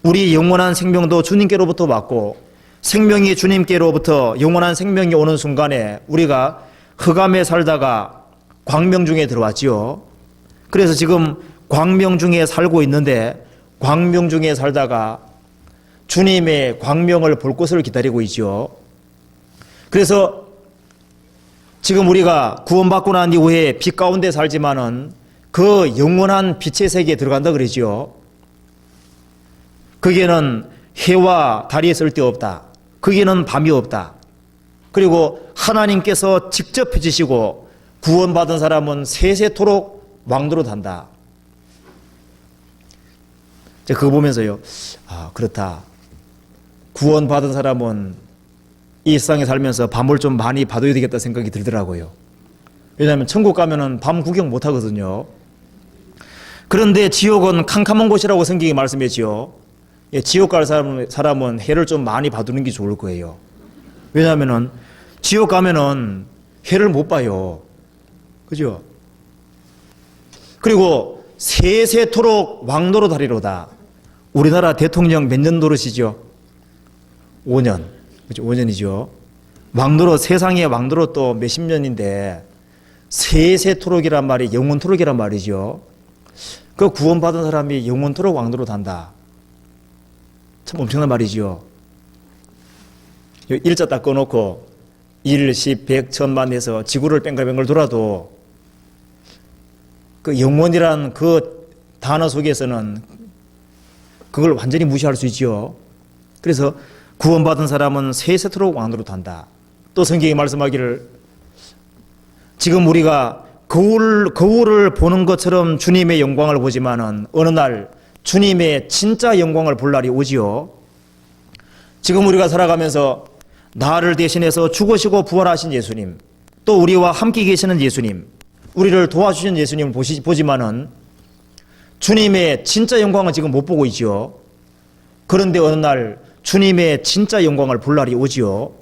우리 영원한 생명도 주님께로부터 왔고 생명이 주님께로부터 영원한 생명이 오는 순간에 우리가 흑암에 살다가 광명 중에 들어왔지요. 그래서 지금 광명 중에 살고 있는데 광명 중에 살다가 주님의 광명을 볼 것을 기다리고 있죠. 그래서 지금 우리가 구원받고 난 이후에 빛 가운데 살지만은 그 영원한 빛의 세계에 들어간다 그러죠. 거기에는 해와 달이 쓸데없다. 거기에는 밤이 없다. 그리고 하나님께서 직접 해주시고 구원받은 사람은 세세토록 왕노릇 한다. 제가 그거 보면서요, 아, 그렇다. 구원받은 사람은 이 세상에 살면서 밤을 좀 많이 봐둬야 되겠다 생각이 들더라고요. 왜냐하면 천국 가면은 밤 구경 못 하거든요. 그런데 지옥은 캄캄한 곳이라고 성경이 말씀했지요. 예, 지옥 갈 사람은 해를 좀 많이 봐두는 게 좋을 거예요. 왜냐하면은 지옥 가면은 해를 못 봐요. 그죠? 그리고 세세토록 왕노릇 하리로다. 우리나라 대통령 몇 년 노릇이죠? 5년. 그죠? 5년이죠. 왕노릇, 세상의 왕노릇 또 몇십 년인데 세세토록이란 말이 영원토록이란 말이죠. 그 구원받은 사람이 영원토록 왕노릇 한다. 참 엄청난 말이죠. 일자 딱 꺼놓고 1, 10, 100, 1000만 해서 지구를 뺑글뺑글 돌아도 그 영원이란 그 단어 속에서는 그걸 완전히 무시할 수 있죠. 그래서 구원받은 사람은 세세토록 왕노릇 한다. 또 성경이 말씀하기를 지금 우리가 거울을 보는 것처럼 주님의 영광을 보지만은 어느 날 주님의 진짜 영광을 볼 날이 오지요. 지금 우리가 살아가면서 나를 대신해서 죽으시고 부활하신 예수님, 또 우리와 함께 계시는 예수님, 우리를 도와주신 예수님을 보지만은 주님의 진짜 영광은 지금 못 보고 있지요. 그런데 어느 날 주님의 진짜 영광을 볼 날이 오지요.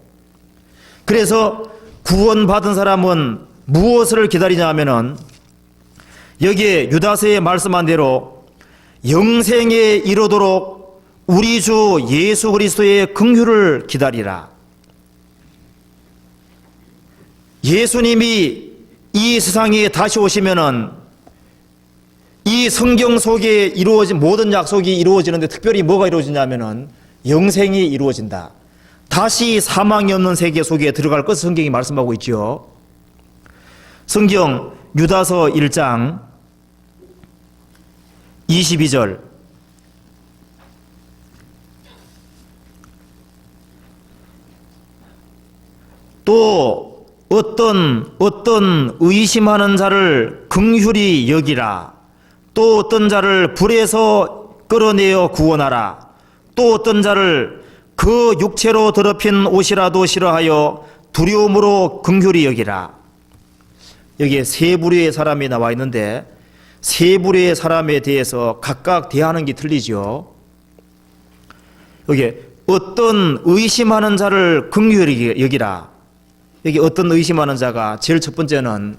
그래서 구원받은 사람은 무엇을 기다리냐 하면은 여기에 유다서에 말씀한 대로 영생에 이르도록 우리 주 예수 그리스도의 긍휼을 기다리라. 예수님이 이 세상에 다시 오시면은 이 성경 속에 이루어진 모든 약속이 이루어지는데 특별히 뭐가 이루어지냐면은 영생이 이루어진다. 다시 사망이 없는 세계 속에 들어갈 것을 성경이 말씀하고 있죠. 성경 유다서 1장 22절 또 어떤 의심하는 자를 긍휼히 여기라. 또 어떤 자를 불에서 끌어내어 구원하라. 또 어떤 자를 그 육체로 더럽힌 옷이라도 싫어하여 두려움으로 긍휼히 여기라. 여기에 세 부류의 사람이 나와 있는데 세 부류의 사람에 대해서 각각 대하는 게 틀리죠. 여기 어떤 의심하는 자를 긍휼히 여기라. 여기 어떤 의심하는 자가 제일 첫 번째는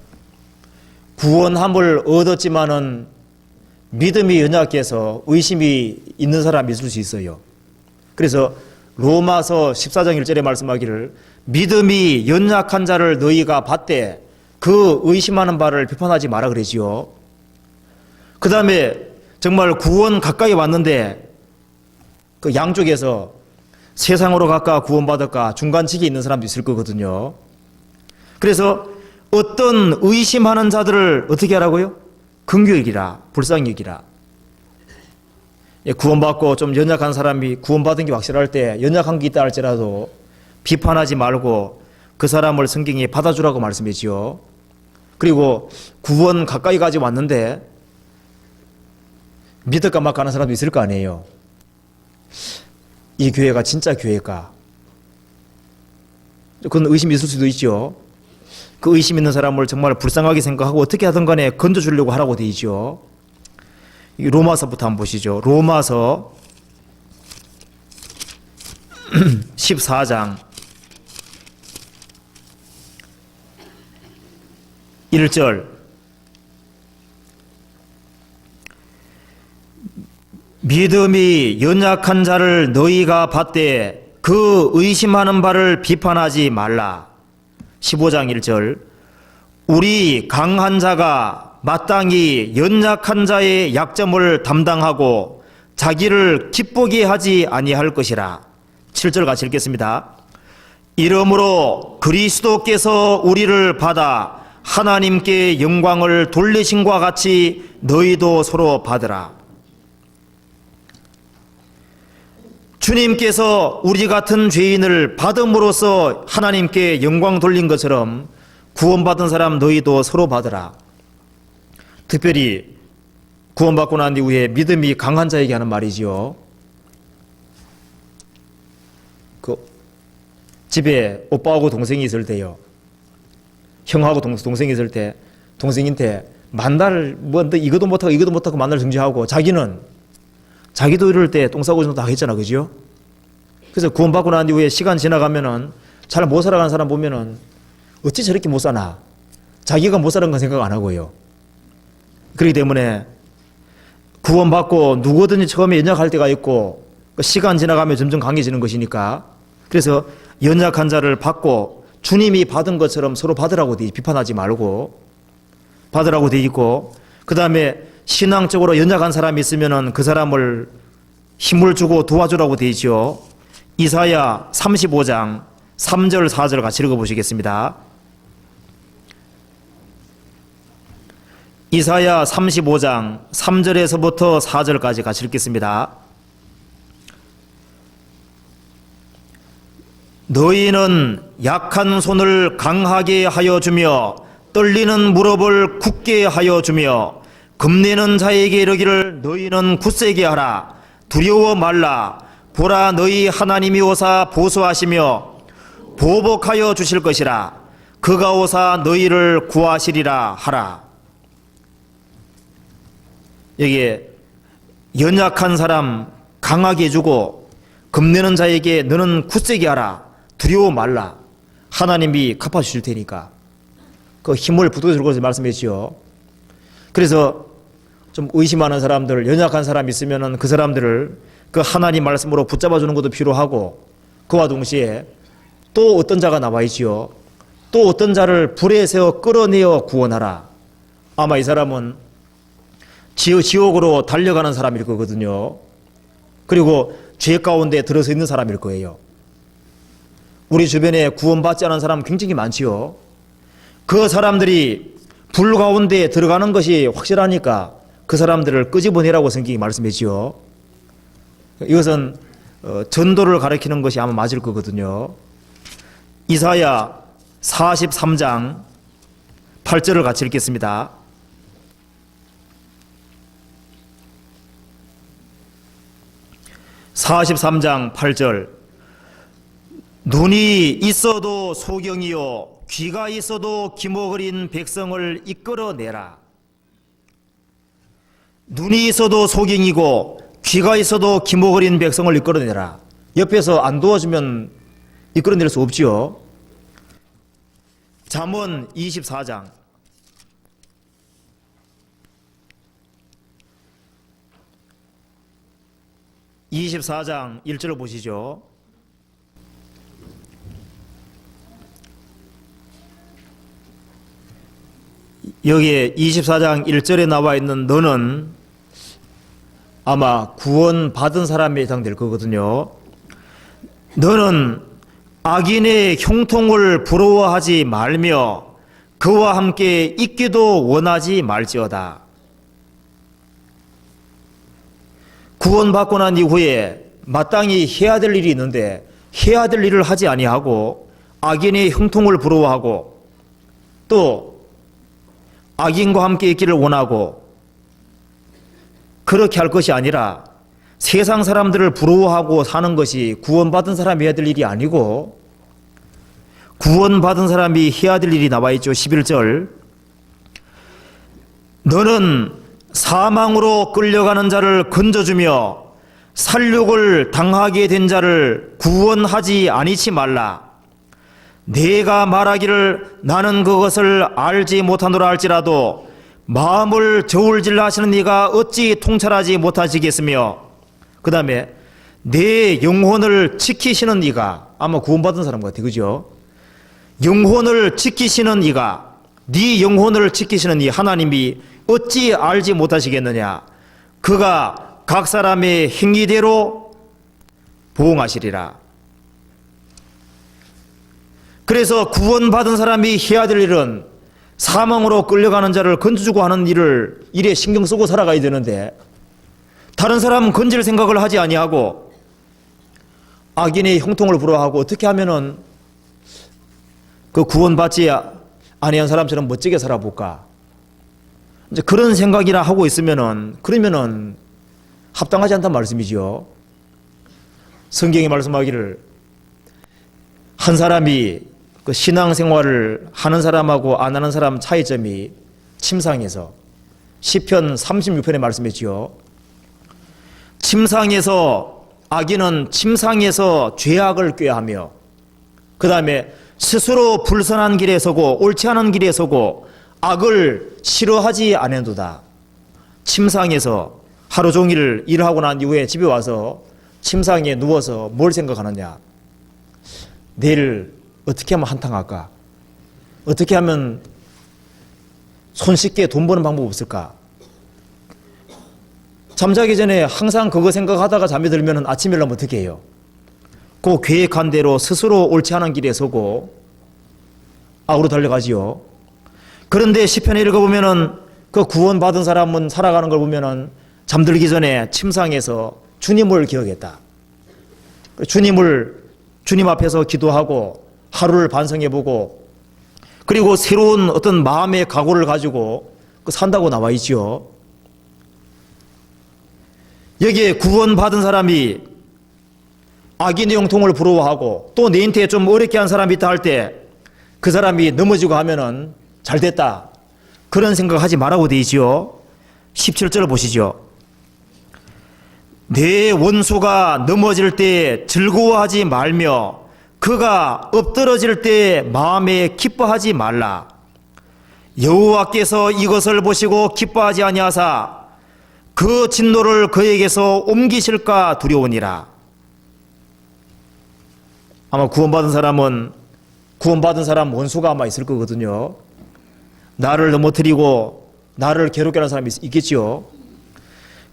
구원함을 얻었지만은 믿음이 연약해서 의심이 있는 사람이 있을 수 있어요. 그래서 로마서 14장 1절에 말씀하기를 믿음이 연약한 자를 너희가 받되 그 의심하는 바를 비판하지 마라 그러지요. 그 다음에 정말 구원 가까이 왔는데 그 양쪽에서 세상으로 갈까 구원받을까 중간직에 있는 사람도 있을 거거든요. 그래서 어떤 의심하는 자들을 어떻게 하라고요? 긍휼히 여기라, 불쌍히 여기라. 구원받고 좀 연약한 사람이 구원받은 게 확실할 때 연약한 게 있다 할지라도 비판하지 말고 그 사람을 성경에 받아주라고 말씀했지요. 그리고 구원 가까이 가지 왔는데 믿을까 말까 하는 사람도 있을 거 아니에요. 이 교회가 진짜 교회일까? 그건 의심이 있을 수도 있죠. 그 의심 있는 사람을 정말 불쌍하게 생각하고 어떻게 하든 간에 건져주려고 하라고 되어 있죠. 로마서부터 한번 보시죠. 로마서 14장 1절 믿음이 연약한 자를 너희가 받되 그 의심하는 바를 비판하지 말라. 15장 1절 우리 강한 자가 마땅히 연약한 자의 약점을 담당하고 자기를 기쁘게 하지 아니할 것이라. 7절 같이 읽겠습니다. 이러므로 그리스도께서 우리를 받아 하나님께 영광을 돌리심과 같이 너희도 서로 받으라. 주님께서 우리 같은 죄인을 받음으로써 하나님께 영광 돌린 것처럼 구원받은 사람 너희도 서로 받으라. 특별히 구원받고 난 이후에 믿음이 강한 자에게 하는 말이지요. 그 집에 오빠하고 동생이 있을 때요, 형하고 동생이 있을 때 동생한테 만날 뭐 이것도 못하고 만날 정지하고 자기도 이럴 때 똥 싸고 다 했잖아, 그죠? 그래서 구원받고 난 이후에 시간 지나가면은 잘 못 살아가는 사람 보면은 어찌 저렇게 못 사나? 자기가 못 사는 건 생각 안 하고요. 그렇기 때문에 구원받고 누구든지 처음에 연약할 때가 있고 시간 지나가면 점점 강해지는 것이니까, 그래서 연약한 자를 받고 주님이 받은 것처럼 서로 받으라고 돼, 비판하지 말고 받으라고 돼 있고, 그 다음에 신앙적으로 연약한 사람이 있으면은 그 사람을 힘을 주고 도와주라고 돼 있죠. 이사야 35장 3절 4절 같이 읽어보시겠습니다. 이사야 35장 3절에서부터 4절까지 같이 읽겠습니다. 너희는 약한 손을 강하게 하여 주며 떨리는 무릎을 굳게 하여 주며 금내는 자에게 이르기를 너희는 굳세게 하라. 두려워 말라. 보라, 너희 하나님이 오사 보수하시며 보복하여 주실 것이라. 그가 오사 너희를 구하시리라 하라. 여기에 연약한 사람 강하게 해주고 금내는 자에게 너는 굳세게 하라. 두려워 말라. 하나님이 갚아주실 테니까. 그 힘을 붙들어 줄 것을 말씀했지요. 그래서 좀 의심하는 사람들, 연약한 사람 있으면은 그 사람들을 그 하나님 말씀으로 붙잡아 주는 것도 필요하고, 그와 동시에 또 어떤 자가 나와 있지요. 또 어떤 자를 불에 세워 끌어내어 구원하라. 아마 이 사람은 지옥으로 달려가는 사람일 거거든요. 그리고 죄 가운데 들어서 있는 사람일 거예요. 우리 주변에 구원받지 않은 사람 굉장히 많지요. 그 사람들이 불 가운데 들어가는 것이 확실하니까 그 사람들을 끄집어내라고 성경이 말씀했지요. 이것은 전도를 가리키는 것이 아마 맞을 거거든요. 이사야 43장 8절을 같이 읽겠습니다. (43장 8절) 눈이 있어도 소경이요 귀가 있어도 기목어린 백성을 이끌어내라. 눈이 있어도 소경이고 귀가 있어도 기목어린 백성을 이끌어내라. 옆에서 안 도와주면 이끌어낼 수 없지요. 잠언 24장 1절을 보시죠. 여기에 24장 1절에 나와 있는 너는 아마 구원받은 사람에 해당될 거거든요. 너는 악인의 형통을 부러워하지 말며 그와 함께 있기도 원하지 말지어다. 구원받고 난 이후에 마땅히 해야 될 일이 있는데 해야 될 일을 하지 아니하고 악인의 형통을 부러워하고 또 악인과 함께 있기를 원하고, 그렇게 할 것이 아니라 세상 사람들을 부러워하고 사는 것이 구원받은 사람이 해야 될 일이 아니고, 구원받은 사람이 해야 될 일이 나와 있죠. 11절 너는 사망으로 끌려가는 자를 건져주며 살육을 당하게 된 자를 구원하지 아니치 말라. 내가 말하기를 나는 그것을 알지 못하노라 할지라도 마음을 저울질라 하시는 네가 어찌 통찰하지 못하시겠으며, 그 다음에 내 영혼을 지키시는 이가, 아마 구원받은 사람 같아, 그죠? 영혼을 지키시는 이가, 네 영혼을 지키시는 이 하나님이 어찌 알지 못하시겠느냐. 그가 각 사람의 행위대로 보응하시리라. 그래서 구원받은 사람이 해야 될 일은 사망으로 끌려가는 자를 건져주고 하는 일에 신경 쓰고 살아가야 되는데 다른 사람은 건질 생각을 하지 아니하고 악인의 형통을 부러워하고 어떻게 하면은 그 구원받지 아니한 사람처럼 멋지게 살아볼까? 이제 그런 생각이나 하고 있으면은 그러면은 합당하지 않단 말씀이죠. 성경이 말씀하기를 한 사람이 그 신앙생활을 하는 사람하고 안 하는 사람 차이점이 침상에서 시편 36편에 말씀했지요. 침상에서 악인은 침상에서 죄악을 꾀하며 그 다음에 스스로 불선한 길에 서고 옳지 않은 길에 서고 악을 싫어하지 않는도다. 침상에서 하루 종일 일하고 난 이후에 집에 와서 침상에 누워서 뭘 생각하느냐. 내일 어떻게 하면 한탕할까? 어떻게 하면 손쉽게 돈 버는 방법 없을까? 잠자기 전에 항상 그거 생각하다가 잠이 들면 아침에 일어나면 어떻게 해요? 그 계획한 대로 스스로 옳지 않은 길에 서고 악으로 달려가지요. 그런데 시편에 읽어보면은 그 구원받은 사람은 살아가는 걸 보면은 잠들기 전에 침상에서 주님을 기억했다. 주님 앞에서 기도하고 하루를 반성해보고 그리고 새로운 어떤 마음의 각오를 가지고 산다고 나와 있지요. 여기에 구원받은 사람이 악인의 형통을 부러워하고 또 내한테 좀 어렵게 한 사람이 있다 할 때 그 사람이 넘어지고 하면은 잘 됐다. 그런 생각하지 말라고 돼 있지요. 17절 보시죠. 내 원수가 넘어질 때 즐거워하지 말며 그가 엎드러질 때 마음에 기뻐하지 말라. 여호와께서 이것을 보시고 기뻐하지 아니하사 그 진노를 그에게서 옮기실까 두려우니라. 아마 구원받은 사람 원수가 아마 있을 거거든요. 나를 넘어뜨리고 나를 괴롭게 하는 사람이 있겠지요.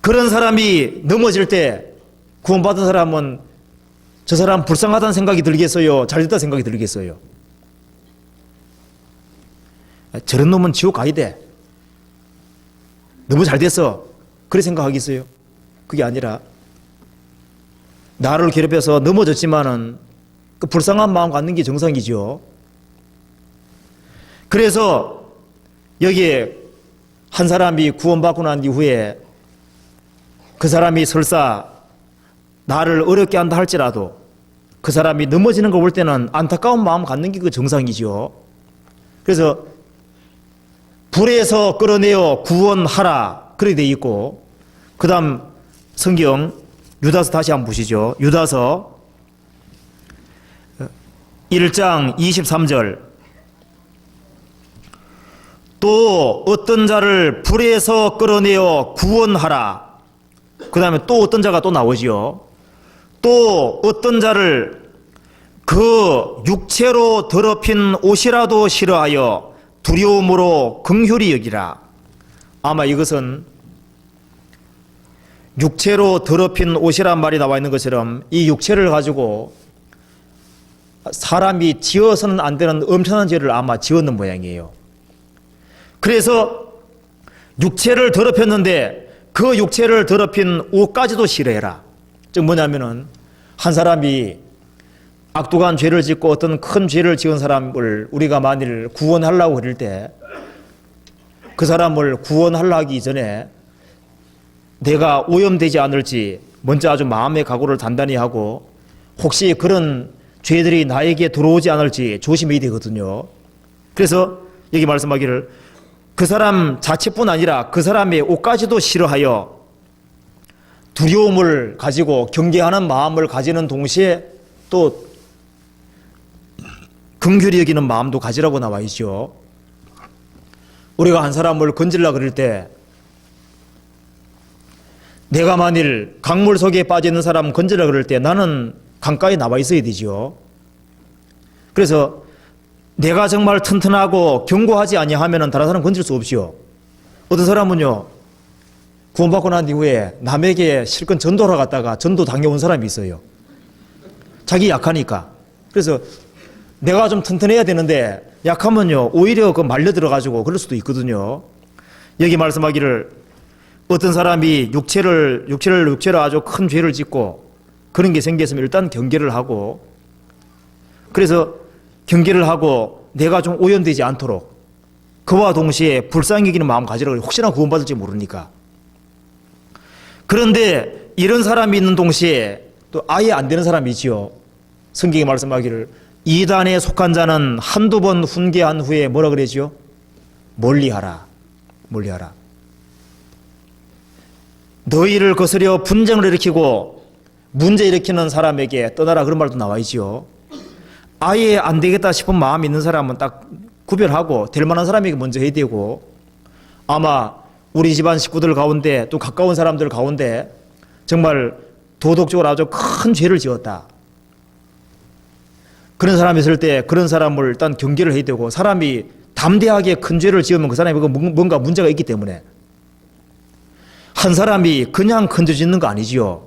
그런 사람이 넘어질 때 구원받은 사람은 저 사람 불쌍하다는 생각이 들겠어요? 잘됐다는 생각이 들겠어요? 저런 놈은 지옥 가야 돼. 너무 잘됐어. 그래 생각하겠어요? 그게 아니라 나를 괴롭혀서 넘어졌지만은 그 불쌍한 마음 갖는 게 정상이죠. 그래서 여기에 한 사람이 구원받고 난 이후에 그 사람이 설사 나를 어렵게 한다 할지라도 그 사람이 넘어지는 걸 볼 때는 안타까운 마음 갖는 게 그 정상이죠. 그래서 불에서 끌어내어 구원하라 그렇게 돼 있고 그 다음 성경 유다서 다시 한번 보시죠. 유다서 1장 23절 또 어떤 자를 불에서 끌어내어 구원하라. 그 다음에 또 어떤 자가 또 나오지요. 또 어떤 자를 그 육체로 더럽힌 옷이라도 싫어하여 두려움으로 긍휼히 여기라. 아마 이것은 육체로 더럽힌 옷이란 말이 나와 있는 것처럼 이 육체를 가지고 사람이 지어서는 안 되는 엄청난 죄를 아마 지었는 모양이에요. 그래서 육체를 더럽혔는데 그 육체를 더럽힌 옷까지도 싫어해라. 즉 뭐냐면은 한 사람이 악독한 죄를 짓고 어떤 큰 죄를 지은 사람을 우리가 만일 구원하려고 그럴 때 그 사람을 구원하려 하기 전에 내가 오염되지 않을지 먼저 아주 마음의 각오를 단단히 하고 혹시 그런 죄들이 나에게 들어오지 않을지 조심해야 되거든요. 그래서 여기 말씀하기를 그 사람 자체뿐 아니라 그 사람의 옷까지도 싫어하여 두려움을 가지고 경계하는 마음을 가지는 동시에 또 긍휼히 여기는 마음도 가지라고 나와 있죠. 우리가 한 사람을 건질라 그럴 때 내가 만일 강물 속에 빠져 있는 사람 건질라 그럴 때 나는 강가에 나와 있어야 되죠. 그래서 내가 정말 튼튼하고 견고하지 아니하면 다른 사람 건질 수 없지요. 어떤 사람은요 구원받고 난 이후에 남에게 실컷 전도하러 갔다가 전도 당해온 사람이 있어요. 자기 약하니까. 그래서 내가 좀 튼튼해야 되는데 약하면요 오히려 그 말려 들어가지고 그럴 수도 있거든요. 여기 말씀하기를 어떤 사람이 육체를 아주 큰 죄를 짓고 그런 게 생겼으면 일단 경계를 하고, 그래서 경계를 하고 내가 좀 오염되지 않도록 그와 동시에 불쌍히 여기는 마음 가지라고, 혹시나 구원받을지 모르니까. 그런데 이런 사람이 있는 동시에 또 아예 안 되는 사람이 있지요. 성경이 말씀하기를 이단에 속한 자는 한두 번 훈계한 후에 뭐라 그러지요? 멀리하라. 멀리하라. 너희를 거스려 분쟁을 일으키고 문제 일으키는 사람에게 떠나라, 그런 말도 나와 있지요. 아예 안 되겠다 싶은 마음이 있는 사람은 딱 구별하고 될 만한 사람에게 먼저 해야 되고, 아마 우리 집안 식구들 가운데 또 가까운 사람들 가운데 정말 도덕적으로 아주 큰 죄를 지었다, 그런 사람이 있을 때 그런 사람을 일단 경계를 해야 되고, 사람이 담대하게 큰 죄를 지으면 그 사람이 뭔가 문제가 있기 때문에, 한 사람이 그냥 큰 죄 짓는 거 아니지요.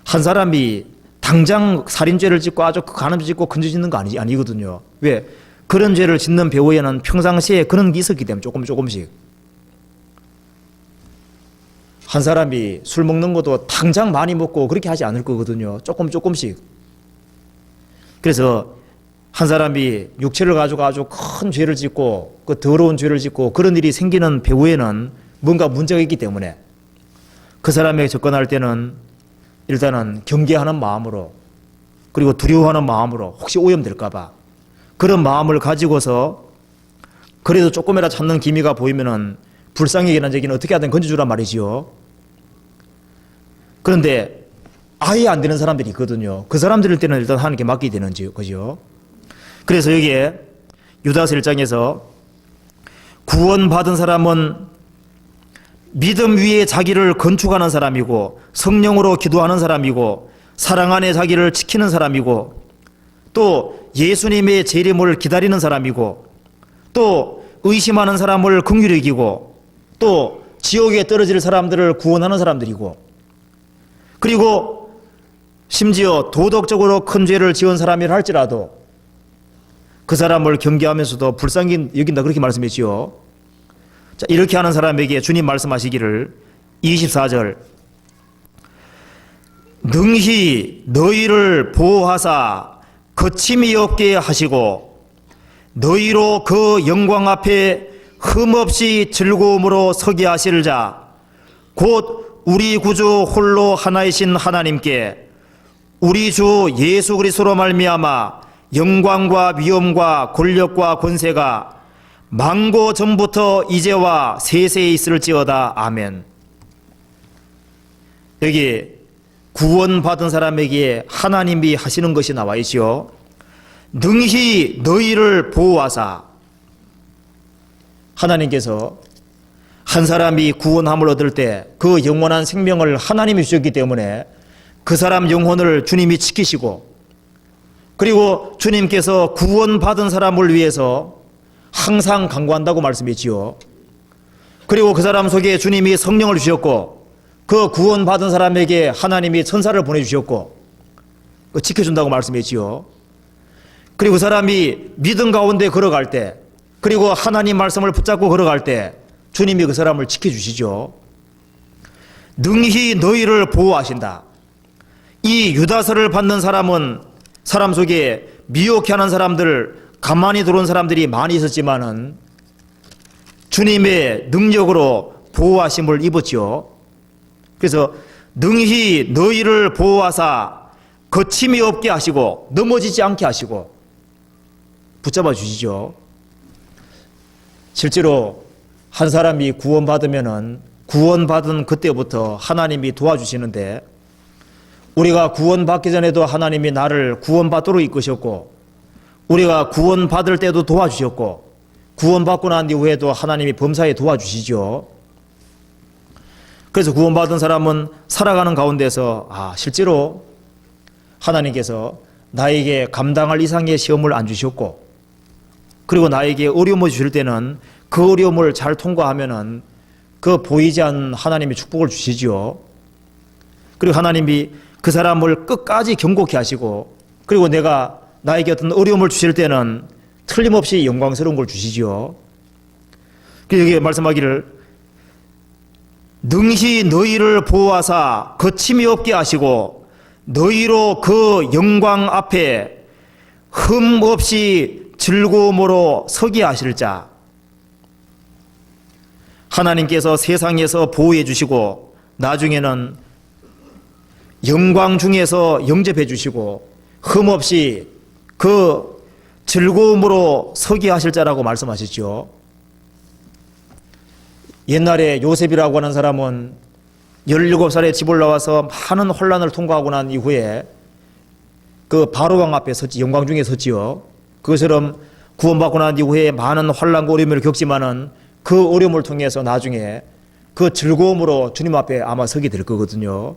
한 사람이 당장 살인죄를 짓고 아주 간음죄 짓고 큰 죄 짓는 거 아니거든요. 왜? 그런 죄를 짓는 배후에는 평상시에 그런 게 있었기 때문에 조금씩. 한 사람이 술 먹는 것도 당장 많이 먹고 그렇게 하지 않을 거거든요. 조금씩. 그래서 한 사람이 육체를 가지고 아주 큰 죄를 짓고 그 더러운 죄를 짓고 그런 일이 생기는 배후에는 뭔가 문제가 있기 때문에 그 사람에게 접근할 때는 일단은 경계하는 마음으로, 그리고 두려워하는 마음으로, 혹시 오염될까 봐 그런 마음을 가지고서 그래도 조금이라도 찾는 기미가 보이면은 불쌍히 여기는 얘기는 어떻게 하든 건져주란 말이지요. 그런데 아예 안 되는 사람들이 있거든요. 그 사람들일 때는 일단 하나님께 맡기게 되는 거죠. 그래서 여기에 유다서 1장에서 구원받은 사람은 믿음 위에 자기를 건축하는 사람이고, 성령으로 기도하는 사람이고, 사랑 안에 자기를 지키는 사람이고, 또 예수님의 재림을 기다리는 사람이고, 또 의심하는 사람을 긍휼히 여기고, 또 지옥에 떨어질 사람들을 구원하는 사람들이고, 그리고 심지어 도덕적으로 큰 죄를 지은 사람이라 할지라도 그 사람을 경계하면서도 불쌍히 여긴다, 그렇게 말씀했지요. 자, 이렇게 하는 사람에게 주님 말씀하시기를 24절 능히 너희를 보호하사 거침이 없게 하시고 너희로 그 영광 앞에 흠없이 즐거움으로 서게 하실 자 곧 우리 구주 홀로 하나이신 하나님께 우리 주 예수 그리스도로 말미암아 영광과 위엄과 권력과 권세가 만고 전부터 이제와 세세에 있을지어다. 아멘. 여기 구원받은 사람에게 하나님이 하시는 것이 나와 있지요. 능히 너희를 보호하사, 하나님께서 한 사람이 구원함을 얻을 때 그 영원한 생명을 하나님이 주셨기 때문에 그 사람 영혼을 주님이 지키시고, 그리고 주님께서 구원받은 사람을 위해서 항상 간구한다고 말씀했지요. 그리고 그 사람 속에 주님이 성령을 주셨고, 그 구원받은 사람에게 하나님이 천사를 보내주셨고 지켜준다고 말씀했지요. 그리고 그 사람이 믿음 가운데 걸어갈 때, 그리고 하나님 말씀을 붙잡고 걸어갈 때 주님이 그 사람을 지켜주시죠. 능히 너희를 보호하신다. 이 유다서를 받는 사람은 사람 속에 미혹해하는 사람들, 가만히 들어온 사람들이 많이 있었지만은 주님의 능력으로 보호하심을 입었지요. 그래서 능히 너희를 보호하사 거침이 없게 하시고 넘어지지 않게 하시고 붙잡아 주시죠. 실제로 한 사람이 구원받으면은 구원받은 그때부터 하나님이 도와주시는데, 우리가 구원받기 전에도 하나님이 나를 구원받도록 이끄셨고, 우리가 구원받을 때도 도와주셨고, 구원받고 난 이후에도 하나님이 범사에 도와주시죠. 그래서 구원받은 사람은 살아가는 가운데서 실제로 하나님께서 나에게 감당할 이상의 시험을 안 주셨고, 그리고 나에게 어려움을 주실 때는 그 어려움을 잘 통과하면은 그 보이지 않는 하나님의 축복을 주시지요. 그리고 하나님이 그 사람을 끝까지 경고케 하시고, 그리고 나에게 어떤 어려움을 주실 때는 틀림없이 영광스러운 걸 주시죠. 그래서 여기 말씀하기를 능히 너희를 보호하사 거침이 없게 하시고 너희로 그 영광 앞에 흠 없이 즐거움으로 서게 하실 자. 하나님께서 세상에서 보호해 주시고 나중에는 영광 중에서 영접해 주시고 흠 없이 그 즐거움으로 서게 하실 자라고 말씀하셨죠. 옛날에 요셉이라고 하는 사람은 17살에 집을 나와서 많은 혼란을 통과하고 난 이후에 그 바로왕 앞에 섰지, 영광 중에 섰지요. 그것처럼 구원받고 난 이후에 많은 혼란과 어려움을 겪지만은 그 어려움을 통해서 나중에 그 즐거움으로 주님 앞에 아마 서게 될 거거든요.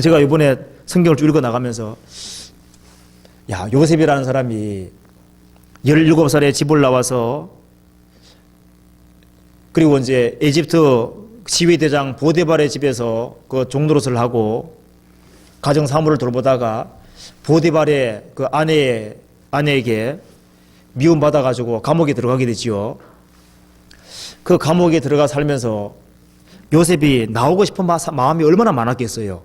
제가 이번에 성경을 쭉 읽어 나가면서 야, 요셉이라는 사람이 17살에 집을 나와서 그리고 이제 에집트 지휘대장 보디발의 집에서 그 종노릇을 하고 가정 사무를 돌보다가 보디발의 그 아내에게 미움받아 가지고 감옥에 들어가게 되지요. 그 감옥에 들어가 살면서 요셉이 나오고 싶은 마음이 얼마나 많았겠어요.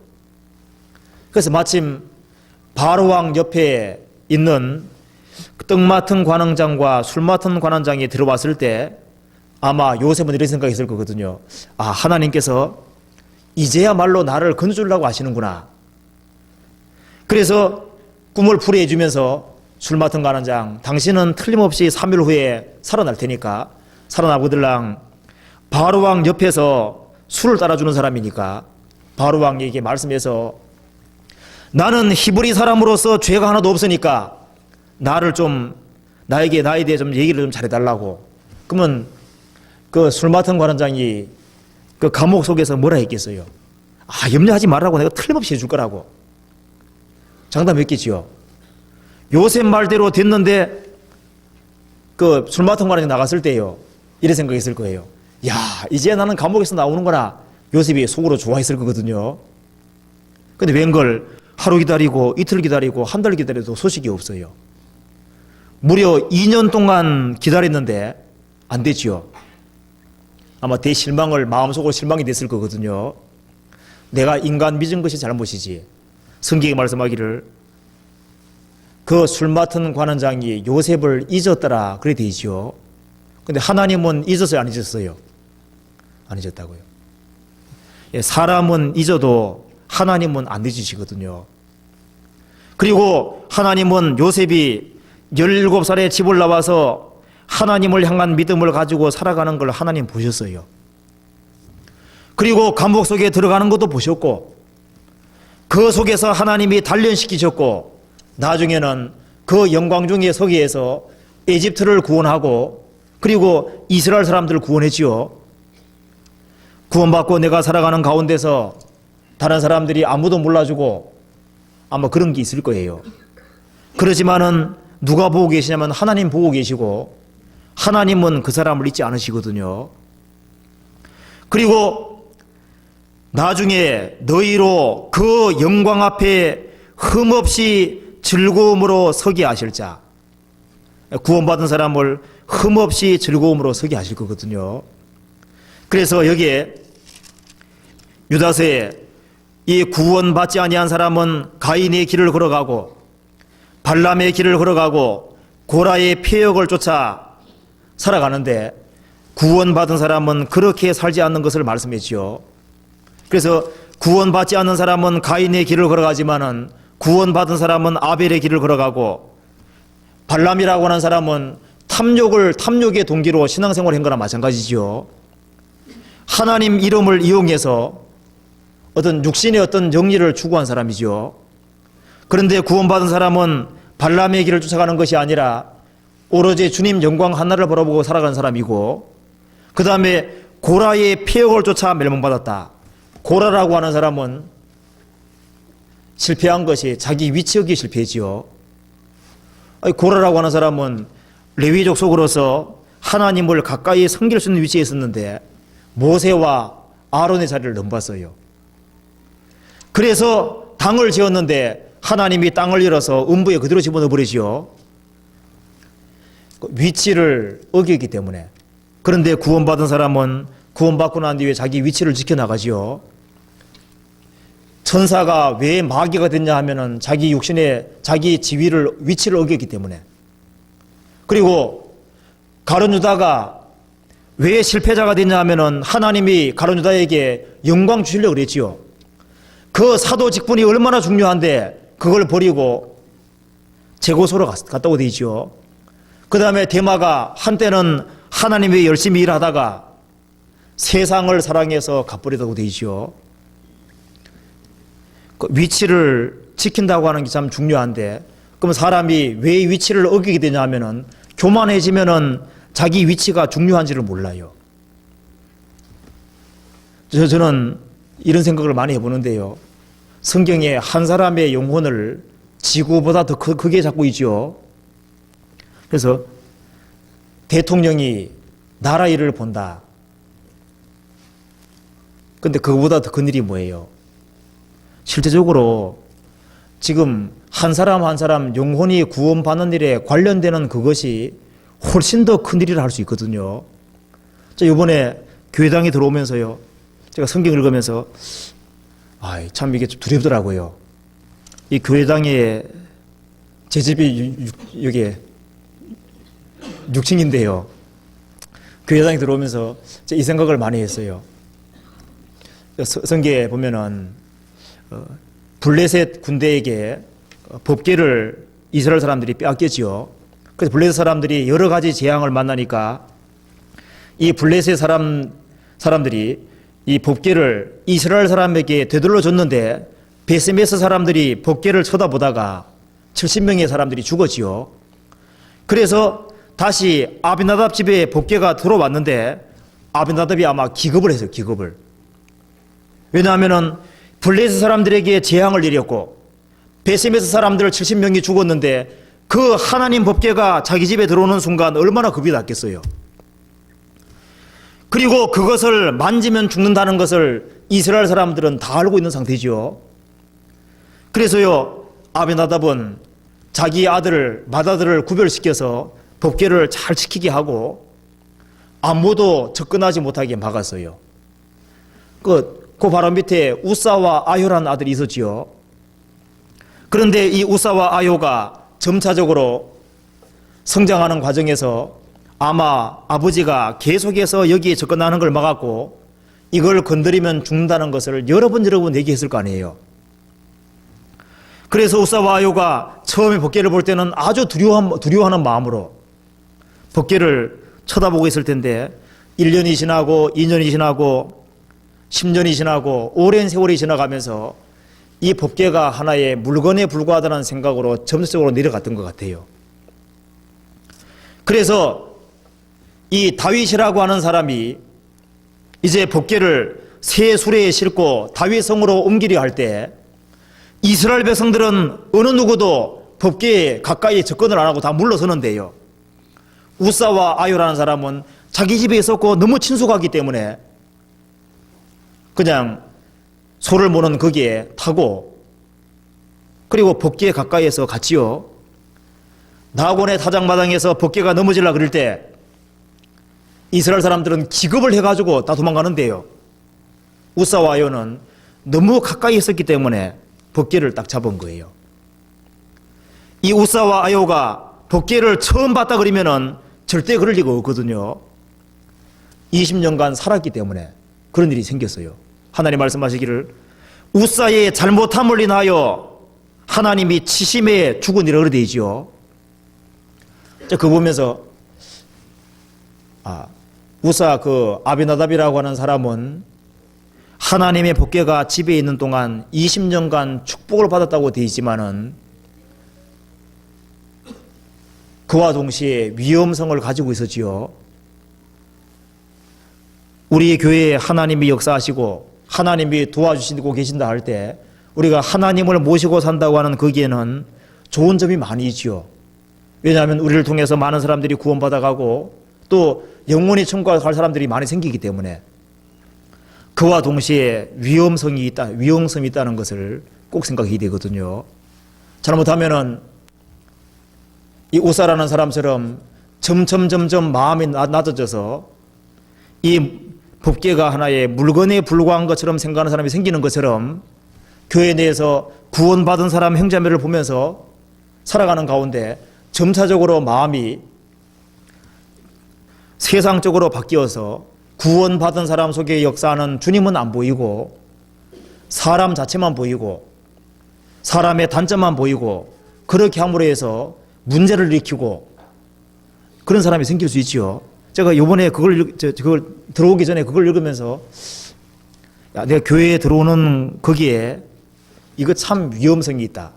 그래서 마침 바로왕 옆에 있는 떡 맡은 관원장과 술 맡은 관원장이 들어왔을 때 아마 요셉은 이런 생각이 있을 거거든요. 아, 하나님께서 이제야말로 나를 건져주려고 하시는구나. 그래서 꿈을 풀이해 주면서 술 맡은 관원장, 당신은 틀림없이 3일 후에 살아날 테니까 살아나고들랑 바로왕 옆에서 술을 따라주는 사람이니까 바로왕에게 말씀해서 나는 히브리 사람으로서 죄가 하나도 없으니까 나를 좀 나에 대해 좀 얘기를 좀 잘해달라고. 그러면 그 술 맡은 관원장이 그 감옥 속에서 뭐라 했겠어요? 아, 염려하지 말라고 내가 틀림없이 해줄 거라고 장담했겠지요. 요셉 말대로 됐는데 그 술 맡은 관원장이 나갔을 때요, 이런 생각했을 거예요. 야, 이제 나는 감옥에서 나오는구나. 요셉이 속으로 좋아했을 거거든요. 근데 웬걸 하루 기다리고 이틀 기다리고 한 달 기다려도 소식이 없어요. 무려 2년 동안 기다렸는데 안 됐지요. 아마 대실망을 마음속으로 실망이 됐을 거거든요. 내가 인간 믿은 것이 잘못이지. 성경이 말씀하기를 그 술 맡은 관원장이 요셉을 잊었더라 그래 되지요. 근데 하나님은 잊었어요, 안 잊었어요? 안 잊었다고요. 예, 사람은 잊어도 하나님은 안 잊으시거든요. 그리고 하나님은 요셉이 17살에 집을 나와서 하나님을 향한 믿음을 가지고 살아가는 걸 하나님 보셨어요. 그리고 감옥 속에 들어가는 것도 보셨고 그 속에서 하나님이 단련시키셨고 나중에는 그 영광 중에 서게 해서 에집트를 구원하고 그리고 이스라엘 사람들을 구원했지요. 구원받고 내가 살아가는 가운데서 다른 사람들이 아무도 몰라주고 아마 그런 게 있을 거예요. 그렇지만은 누가 보고 계시냐면 하나님 보고 계시고 하나님은 그 사람을 잊지 않으시거든요. 그리고 나중에 너희로 그 영광 앞에 흠없이 즐거움으로 서게 하실 자. 구원받은 사람을 흠없이 즐거움으로 서게 하실 거거든요. 그래서 여기에 유다서에 이 구원받지 아니한 사람은 가인의 길을 걸어가고 발람의 길을 걸어가고 고라의 폐역을 쫓아 살아가는데 구원받은 사람은 그렇게 살지 않는 것을 말씀했지요. 그래서 구원받지 않는 사람은 가인의 길을 걸어가지만은 구원받은 사람은 아벨의 길을 걸어가고 발람이라고 하는 사람은 탐욕의 동기로 신앙생활을 한 거나 마찬가지지요. 하나님 이름을 이용해서 어떤 육신의 어떤 정리를 추구한 사람이죠. 그런데 구원받은 사람은 발람의 길을 쫓아가는 것이 아니라 오로지 주님 영광 하나를 바라보고 살아가는 사람이고 그 다음에 고라의 폐역을 쫓아 멸망받았다. 고라라고 하는 사람은 실패한 것이 자기 위치였기에 실패했지요. 고라라고 하는 사람은 레위족 속으로서 하나님을 가까이 섬길 수 있는 위치에 있었는데 모세와 아론의 자리를 넘봤어요. 그래서 당을 지었는데 하나님이 땅을 열어서 음부에 그대로 집어넣어 버리지요. 위치를 어기기 때문에. 그런데 구원받은 사람은 구원받고 난 뒤에 자기 위치를 지켜나가지요. 천사가 왜 마귀가 됐냐 하면은 자기 육신의 자기 지위를 위치를 어겼기 때문에. 그리고 가룟 유다가 왜 실패자가 됐냐 하면은 하나님이 가룟 유다에게 영광 주시려고 그랬지요. 그 사도 직분이 얼마나 중요한데 그걸 버리고 제고소로 갔다고 되지요. 그 다음에 데마가 한때는 하나님이 열심히 일하다가 세상을 사랑해서 가버리다고 되지요. 그 위치를 지킨다고 하는 게 참 중요한데, 그럼 사람이 왜 위치를 어기게 되냐 하면은 교만해지면은 자기 위치가 중요한지를 몰라요. 저는 이런 생각을 많이 해보는데요. 성경에 한 사람의 영혼을 지구보다 더 크게 잡고 있죠. 그래서 대통령이 나라 일을 본다. 근데 그거보다 더 큰 일이 뭐예요? 실제적으로 지금 한 사람 한 사람 영혼이 구원받는 일에 관련되는 그것이 훨씬 더 큰 일이라 할 수 있거든요. 저 이번에 교회당에 들어오면서요, 제가 성경 읽으면서 참 이게 좀 두렵더라고요. 이 교회당에 제 집이 여기 6층인데요. 교회당에 들어오면서 이 생각을 많이 했어요. 성경에 보면은 블레셋 군대에게 법궤를 이스라엘 사람들이 빼앗겼지요. 그래서 블레셋 사람들이 여러 가지 재앙을 만나니까 이 블레셋 사람들이 이 법궤를 이스라엘 사람에게 되돌려 줬는데 베세메스 사람들이 법궤를 쳐다보다가 70명의 사람들이 죽었지요. 그래서 다시 아비나답 집에 법궤가 들어왔는데 아비나답이 아마 기겁을 했어요. 기겁을. 왜냐하면은 블레셋 사람들에게 재앙을 내렸고 베세메스 사람들 70명이 죽었는데 그 하나님 법궤가 자기 집에 들어오는 순간 얼마나 겁이 났겠어요. 그리고 그것을 만지면 죽는다는 것을 이스라엘 사람들은 다 알고 있는 상태죠. 그래서요, 아비나답은 자기 맏아들을 구별시켜서 법궤를 잘 지키게 하고 아무도 접근하지 못하게 막았어요. 그 바로 밑에 우사와 아요라는 아들이 있었지요. 그런데 이 우사와 아요가 점차적으로 성장하는 과정에서 아마 아버지가 계속해서 여기에 접근하는 걸 막았고 이걸 건드리면 죽는다는 것을 여러 번 얘기했을 거 아니에요. 그래서 우사와 아요가 처음에 법궤를 볼 때는 아주 두려워하는 마음으로 법궤를 쳐다보고 있을 텐데 1년이 지나고 2년이 지나고 10년이 지나고 오랜 세월이 지나가면서 이 법궤가 하나의 물건에 불과하다는 생각으로 점차적으로 내려갔던 것 같아요. 그래서 이 다윗이라고 하는 사람이 이제 법궤를 새 수레에 싣고 다윗 성으로 옮기려 할 때 이스라엘 백성들은 어느 누구도 법궤에 가까이 접근을 안 하고 다 물러서는데요. 우사와 아요라는 사람은 자기 집에 있었고 너무 친숙하기 때문에 그냥 소를 모는 거기에 타고 그리고 법궤에 가까이에서 갔지요. 나곤의 타작마당에서 법궤가 넘어지려고 그럴 때 이스라엘 사람들은 기겁을 해가지고 다 도망가는데요. 우사와 아요는 너무 가까이 있었기 때문에 법궤를 딱 잡은 거예요. 이 우사와 아요가 법궤를 처음 봤다 그러면은 절대 그럴 리가 없거든요. 20년간 살았기 때문에 그런 일이 생겼어요. 하나님 말씀하시기를 우사의 잘못함을 인하여 하나님이 치심에 죽으니라 그래 되지요. 그거 보면서 우사 아비나답이라고 하는 사람은 하나님의 법궤가 집에 있는 동안 20년간 축복을 받았다고 되어 있지만은 그와 동시에 위험성을 가지고 있었지요. 우리 교회에 하나님이 역사하시고 하나님이 도와주시고 계신다 할 때 우리가 하나님을 모시고 산다고 하는 거기에는 좋은 점이 많이 있지요. 왜냐하면 우리를 통해서 많은 사람들이 구원받아가고 또 영원히 천국에 갈 사람들이 많이 생기기 때문에 그와 동시에 위험성이 있다는 것을 꼭 생각해야 되거든요. 잘못하면은 이 우사라는 사람처럼 점점 마음이 낮아져서 이 법계가 하나의 물건에 불과한 것처럼 생각하는 사람이 생기는 것처럼 교회 내에서 구원받은 사람 형제자매를 보면서 살아가는 가운데 점차적으로 마음이 세상적으로 바뀌어서 구원받은 사람 속에 역사하는 주님은 안 보이고 사람 자체만 보이고 사람의 단점만 보이고 그렇게 함으로 해서 문제를 일으키고 그런 사람이 생길 수 있지요. 제가 요번에 그걸 들어오기 전에 그걸 읽으면서 야, 내가 교회에 들어오는 거기에 이거 참 위험성이 있다.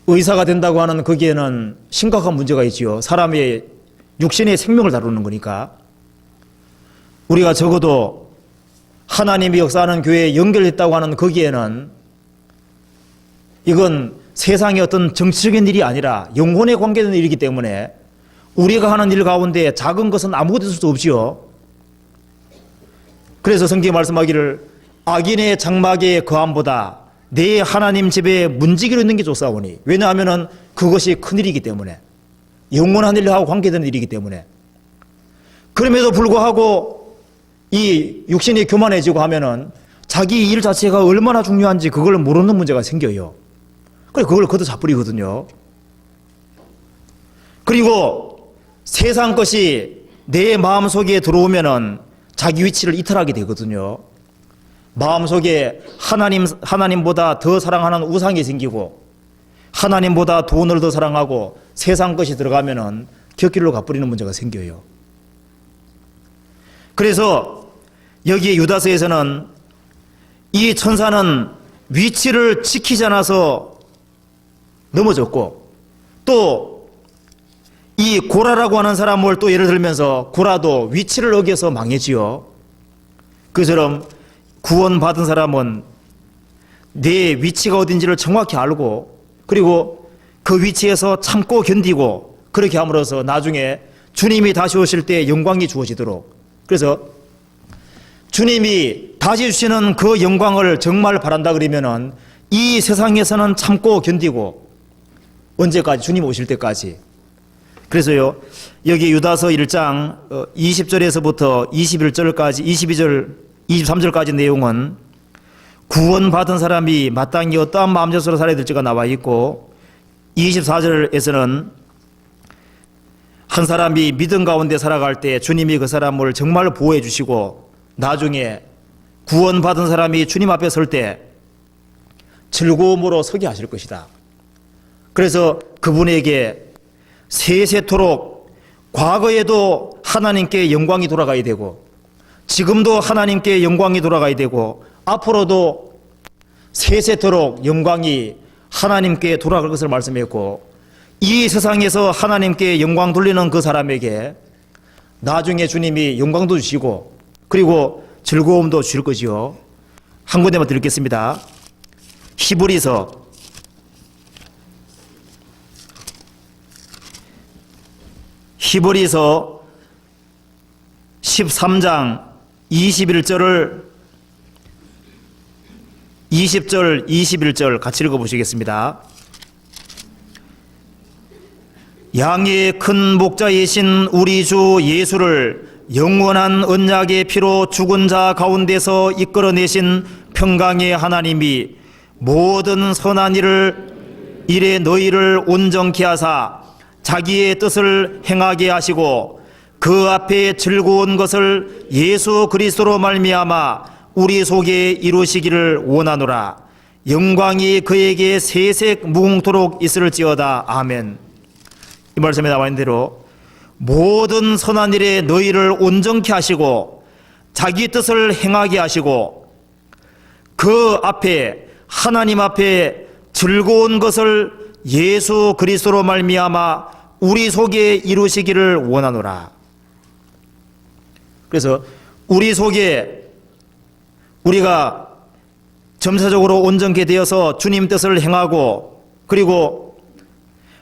의사가 된다고 하는 거기에는 심각한 문제가 있지요. 사람의 육신의 생명을 다루는 거니까. 우리가 적어도 하나님이 역사하는 교회에 연결했다고 하는 거기에는 이건 세상의 어떤 정치적인 일이 아니라 영혼에 관계된 일이기 때문에 우리가 하는 일 가운데 작은 것은 아무것도 있을 수 없지요. 그래서 성경이 말씀하기를 악인의 장막의 거함보다 내 하나님 집에 문지기로 있는 게 좋사오니, 왜냐하면 그것이 큰일이기 때문에, 영원한 일하고 관계되는 일이기 때문에. 그럼에도 불구하고 이 육신이 교만해지고 하면은 자기 일 자체가 얼마나 중요한지 그걸 모르는 문제가 생겨요. 그래서 그걸 걷어잡으리거든요. 그리고 세상 것이 내 마음속에 들어오면은 자기 위치를 이탈하게 되거든요. 마음속에 하나님보다 더 사랑하는 우상이 생기고 하나님보다 돈을 더 사랑하고 세상 것이 들어가면은 곁길로 가버리는 문제가 생겨요. 그래서 여기 유다서에서는 이 천사는 위치를 지키지 않아서 넘어졌고, 또 이 고라라고 하는 사람을 또 예를 들면서 고라도 위치를 어겨서 망했지요. 그처럼 구원받은 사람은 내 위치가 어딘지를 정확히 알고, 그리고 그 위치에서 참고 견디고, 그렇게 함으로써 나중에 주님이 다시 오실 때 영광이 주어지도록, 그래서 주님이 다시 주시는 그 영광을 정말 바란다 그러면은 이 세상에서는 참고 견디고, 언제까지? 주님 오실 때까지. 그래서요, 여기 유다서 1장 20절에서부터 21절까지 22절 23절까지 내용은 구원받은 사람이 마땅히 어떠한 마음자세로 살아야 될지가 나와 있고, 24절에서는 한 사람이 믿음 가운데 살아갈 때 주님이 그 사람을 정말 보호해 주시고, 나중에 구원받은 사람이 주님 앞에 설 때 즐거움으로 서게 하실 것이다. 그래서 그분에게 세세토록 과거에도 하나님께 영광이 돌아가야 되고, 지금도 하나님께 영광이 돌아가야 되고, 앞으로도 세세토록 영광이 하나님께 돌아갈 것을 말씀했고, 이 세상에서 하나님께 영광 돌리는 그 사람에게 나중에 주님이 영광도 주시고 그리고 즐거움도 주실 것이요. 한 군데만 드리겠습니다. 히브리서 13장 21절을 20절 21절 같이 읽어보시겠습니다. 양의 큰 목자이신 우리 주 예수를 영원한 언약의 피로 죽은 자 가운데서 이끌어내신 평강의 하나님이 모든 선한 일에 너희를 온전케 하사 자기의 뜻을 행하게 하시고 그 앞에 즐거운 것을 예수 그리스도로 말미암아 우리 속에 이루시기를 원하노라. 영광이 그에게 세색 무궁토록 있을지어다. 아멘. 이 말씀에 나와 있는 대로 모든 선한 일에 너희를 온전케 하시고 자기 뜻을 행하게 하시고 그 앞에 하나님 앞에 즐거운 것을 예수 그리스도로 말미암아 우리 속에 이루시기를 원하노라. 그래서 우리 속에 우리가 점차적으로 온전케 되어서 주님 뜻을 행하고 그리고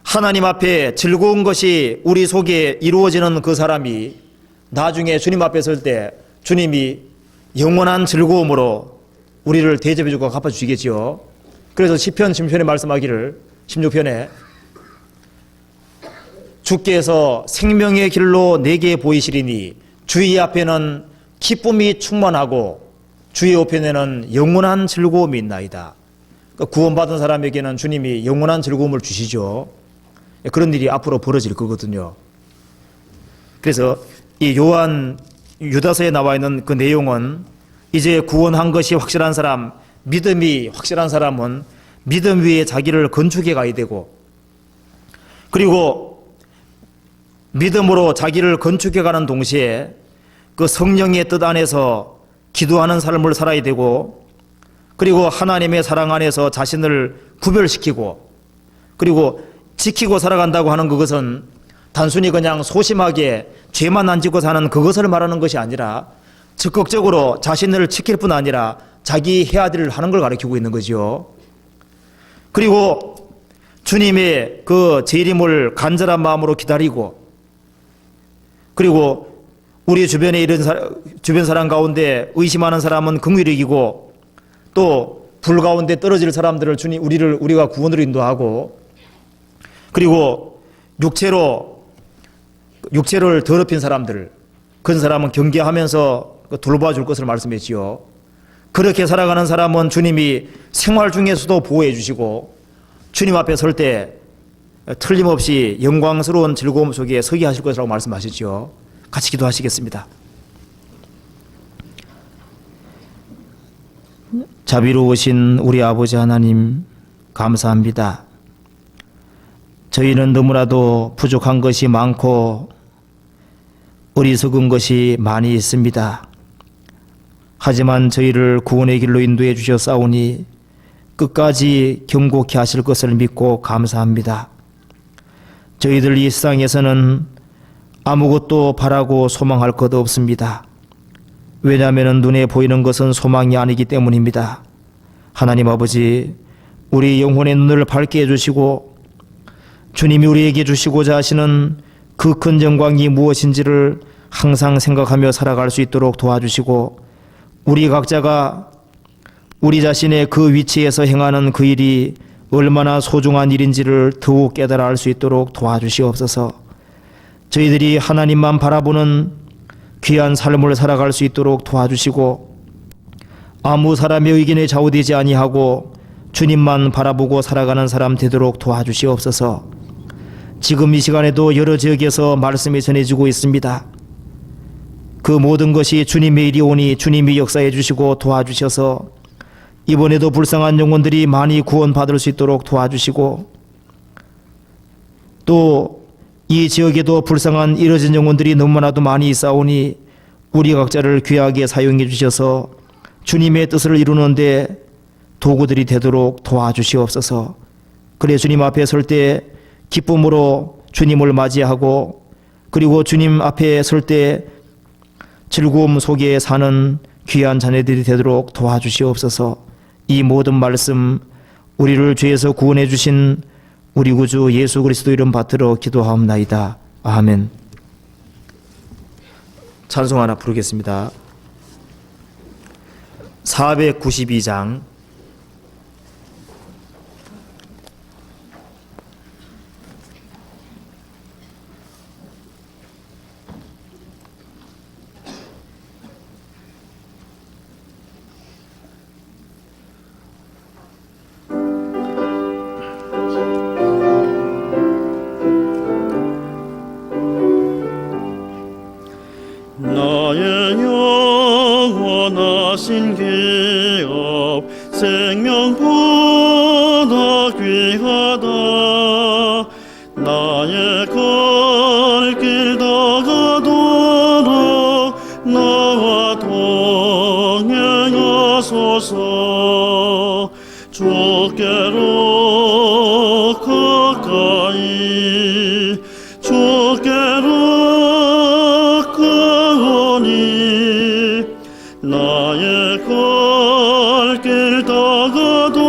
하나님 앞에 즐거운 것이 우리 속에 이루어지는 그 사람이 나중에 주님 앞에 설 때 주님이 영원한 즐거움으로 우리를 대접해주고 갚아주시겠지요. 그래서 시편 16편에 말씀하기를 16편에 주께서 생명의 길로 내게 보이시리니 주의 앞에는 기쁨이 충만하고 주의 우편에는 영원한 즐거움이 있나이다. 구원받은 사람에게는 주님이 영원한 즐거움을 주시죠. 그런 일이 앞으로 벌어질 거거든요. 그래서 이 요한 유다서에 나와 있는 그 내용은 이제 구원한 것이 확실한 사람, 믿음이 확실한 사람은 믿음 위에 자기를 건축해 가야 되고, 그리고 믿음으로 자기를 건축해 가는 동시에 그 성령의 뜻 안에서 기도하는 삶을 살아야 되고, 그리고 하나님의 사랑 안에서 자신을 구별시키고, 그리고 지키고 살아간다고 하는 그것은 단순히 그냥 소심하게 죄만 안 짓고 사는 그것을 말하는 것이 아니라 적극적으로 자신을 지킬 뿐 아니라 자기 해야 될 일을 하는 걸 가르치고 있는 거죠. 그리고 주님의 그 재림을 간절한 마음으로 기다리고, 그리고 우리 주변에 이런 주변 사람 가운데 의심하는 사람은 긍휼히 여기고, 또 불 가운데 떨어질 사람들을 우리가 구원으로 인도하고, 그리고 육체를 더럽힌 사람들, 그런 사람은 경계하면서 돌봐줄 것을 말씀했지요. 그렇게 살아가는 사람은 주님이 생활 중에서도 보호해 주시고, 주님 앞에 설 때 틀림없이 영광스러운 즐거움 속에 서게 하실 것이라고 말씀하셨죠. 같이 기도하시겠습니다. 자비로우신 우리 아버지 하나님, 감사합니다. 저희는 너무나도 부족한 것이 많고 어리석은 것이 많이 있습니다. 하지만 저희를 구원의 길로 인도해 주셨사오니 끝까지 경고케 하실 것을 믿고 감사합니다. 저희들 이 세상에서는 아무것도 바라고 소망할 것 없습니다. 왜냐하면 눈에 보이는 것은 소망이 아니기 때문입니다. 하나님 아버지, 우리 영혼의 눈을 밝게 해주시고 주님이 우리에게 주시고자 하시는 그 큰 영광이 무엇인지를 항상 생각하며 살아갈 수 있도록 도와주시고, 우리 각자가 우리 자신의 그 위치에서 행하는 그 일이 얼마나 소중한 일인지를 더욱 깨달아 알 수 있도록 도와주시옵소서. 저희들이 하나님만 바라보는 귀한 삶을 살아갈 수 있도록 도와주시고, 아무 사람의 의견에 좌우되지 아니하고 주님만 바라보고 살아가는 사람 되도록 도와주시옵소서. 지금 이 시간에도 여러 지역에서 말씀이 전해지고 있습니다. 그 모든 것이 주님의 일이오니 주님이 역사해 주시고 도와주셔서 이번에도 불쌍한 영혼들이 많이 구원받을 수 있도록 도와주시고, 또 이 지역에도 불쌍한 이뤄진 영혼들이 너무나도 많이 있사오니 우리 각자를 귀하게 사용해 주셔서 주님의 뜻을 이루는 데 도구들이 되도록 도와주시옵소서. 그래 주님 앞에 설 때 기쁨으로 주님을 맞이하고, 그리고 주님 앞에 설 때 즐거움 속에 사는 귀한 자녀들이 되도록 도와주시옵소서. 이 모든 말씀 우리를 죄에서 구원해 주신 우리 구주 예수 그리스도 이름 받들어 기도하옵나이다. 아멘. 찬송 하나 부르겠습니다. 492장. 나의 영원하신 기업 생명보다 귀하다. 나의 갈 길 다가도록 나와 동행하소서. 주께로 가까이 주께로 가오니 나의 갈 길 다가도록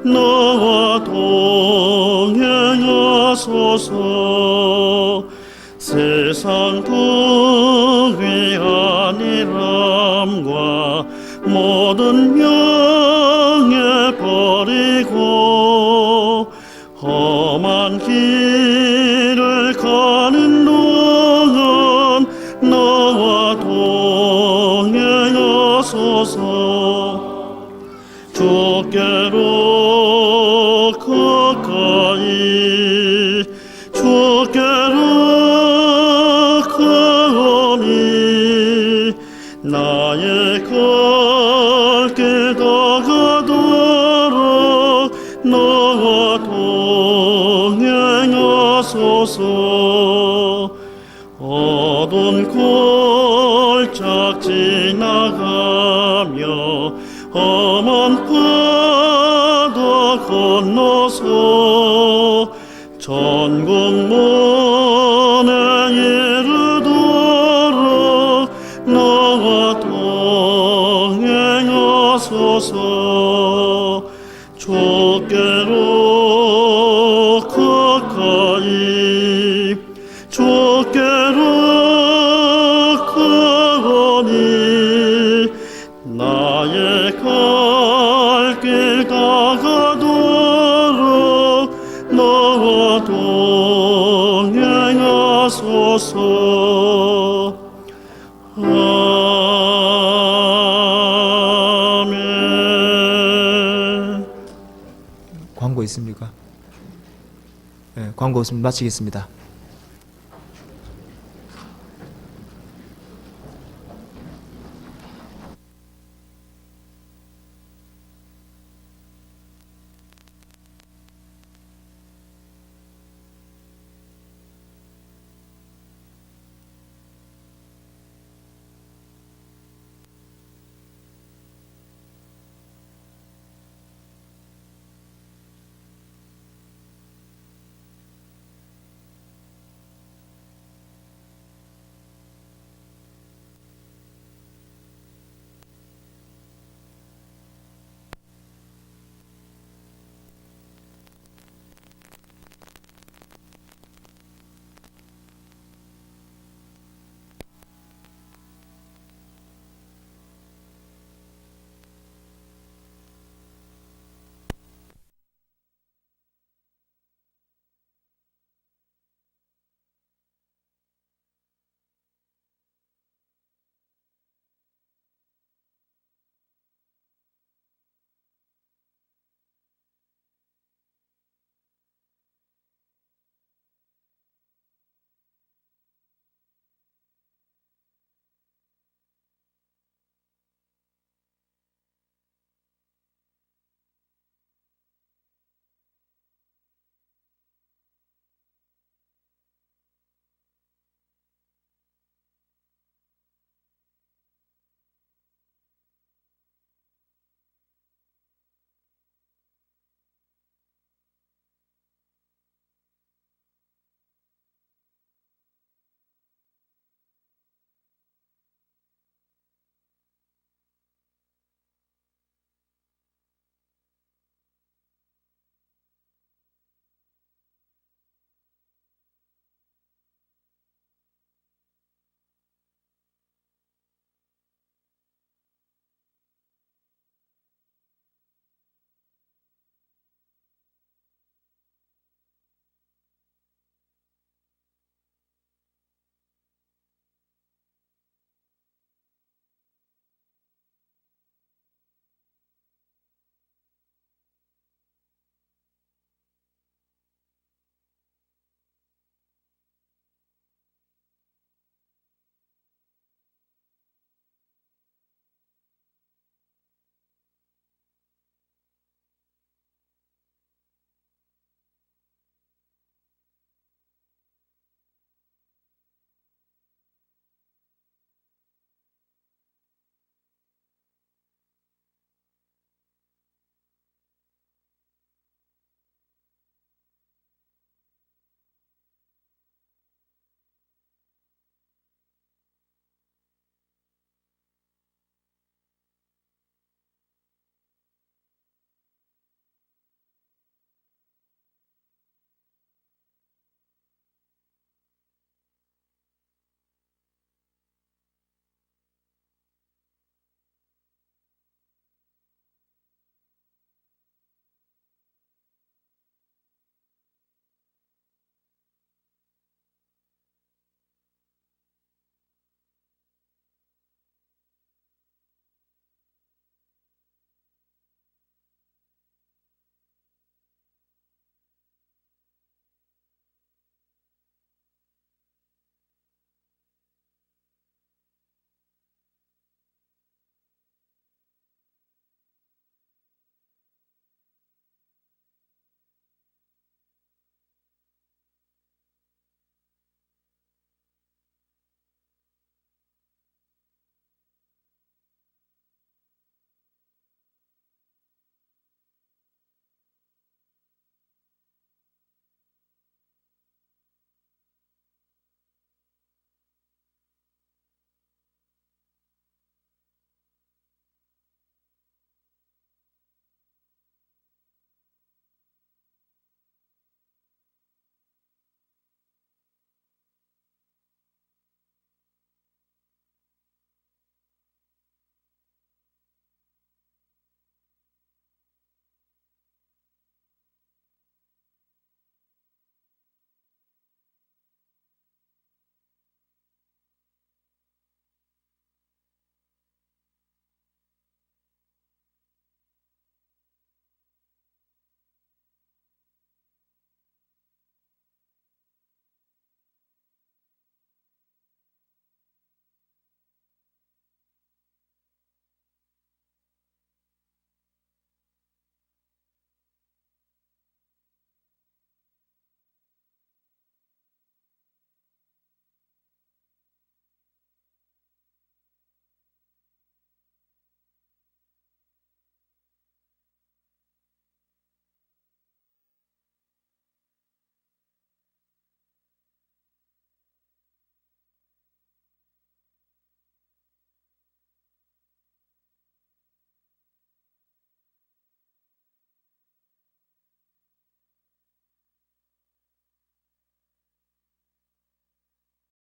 나와 동행하소서. 세상 그 위한 일함과 모든 명예 버리고 험한 길 행하소서. 주께로 가까이 주께로 가오니 나의 갈 길 다가도록 나와 동행하소서. 어두운 골짝 지나가며 험한 바다 건너서 천국문에 이르도록 나와 동행하소서. 주께로 가까이 주께로 가오니 나의 갈 길 다가도록 나와 동행하소서. 아멘. 광고 있습니까? 네, 광고 없으면 마치겠습니다.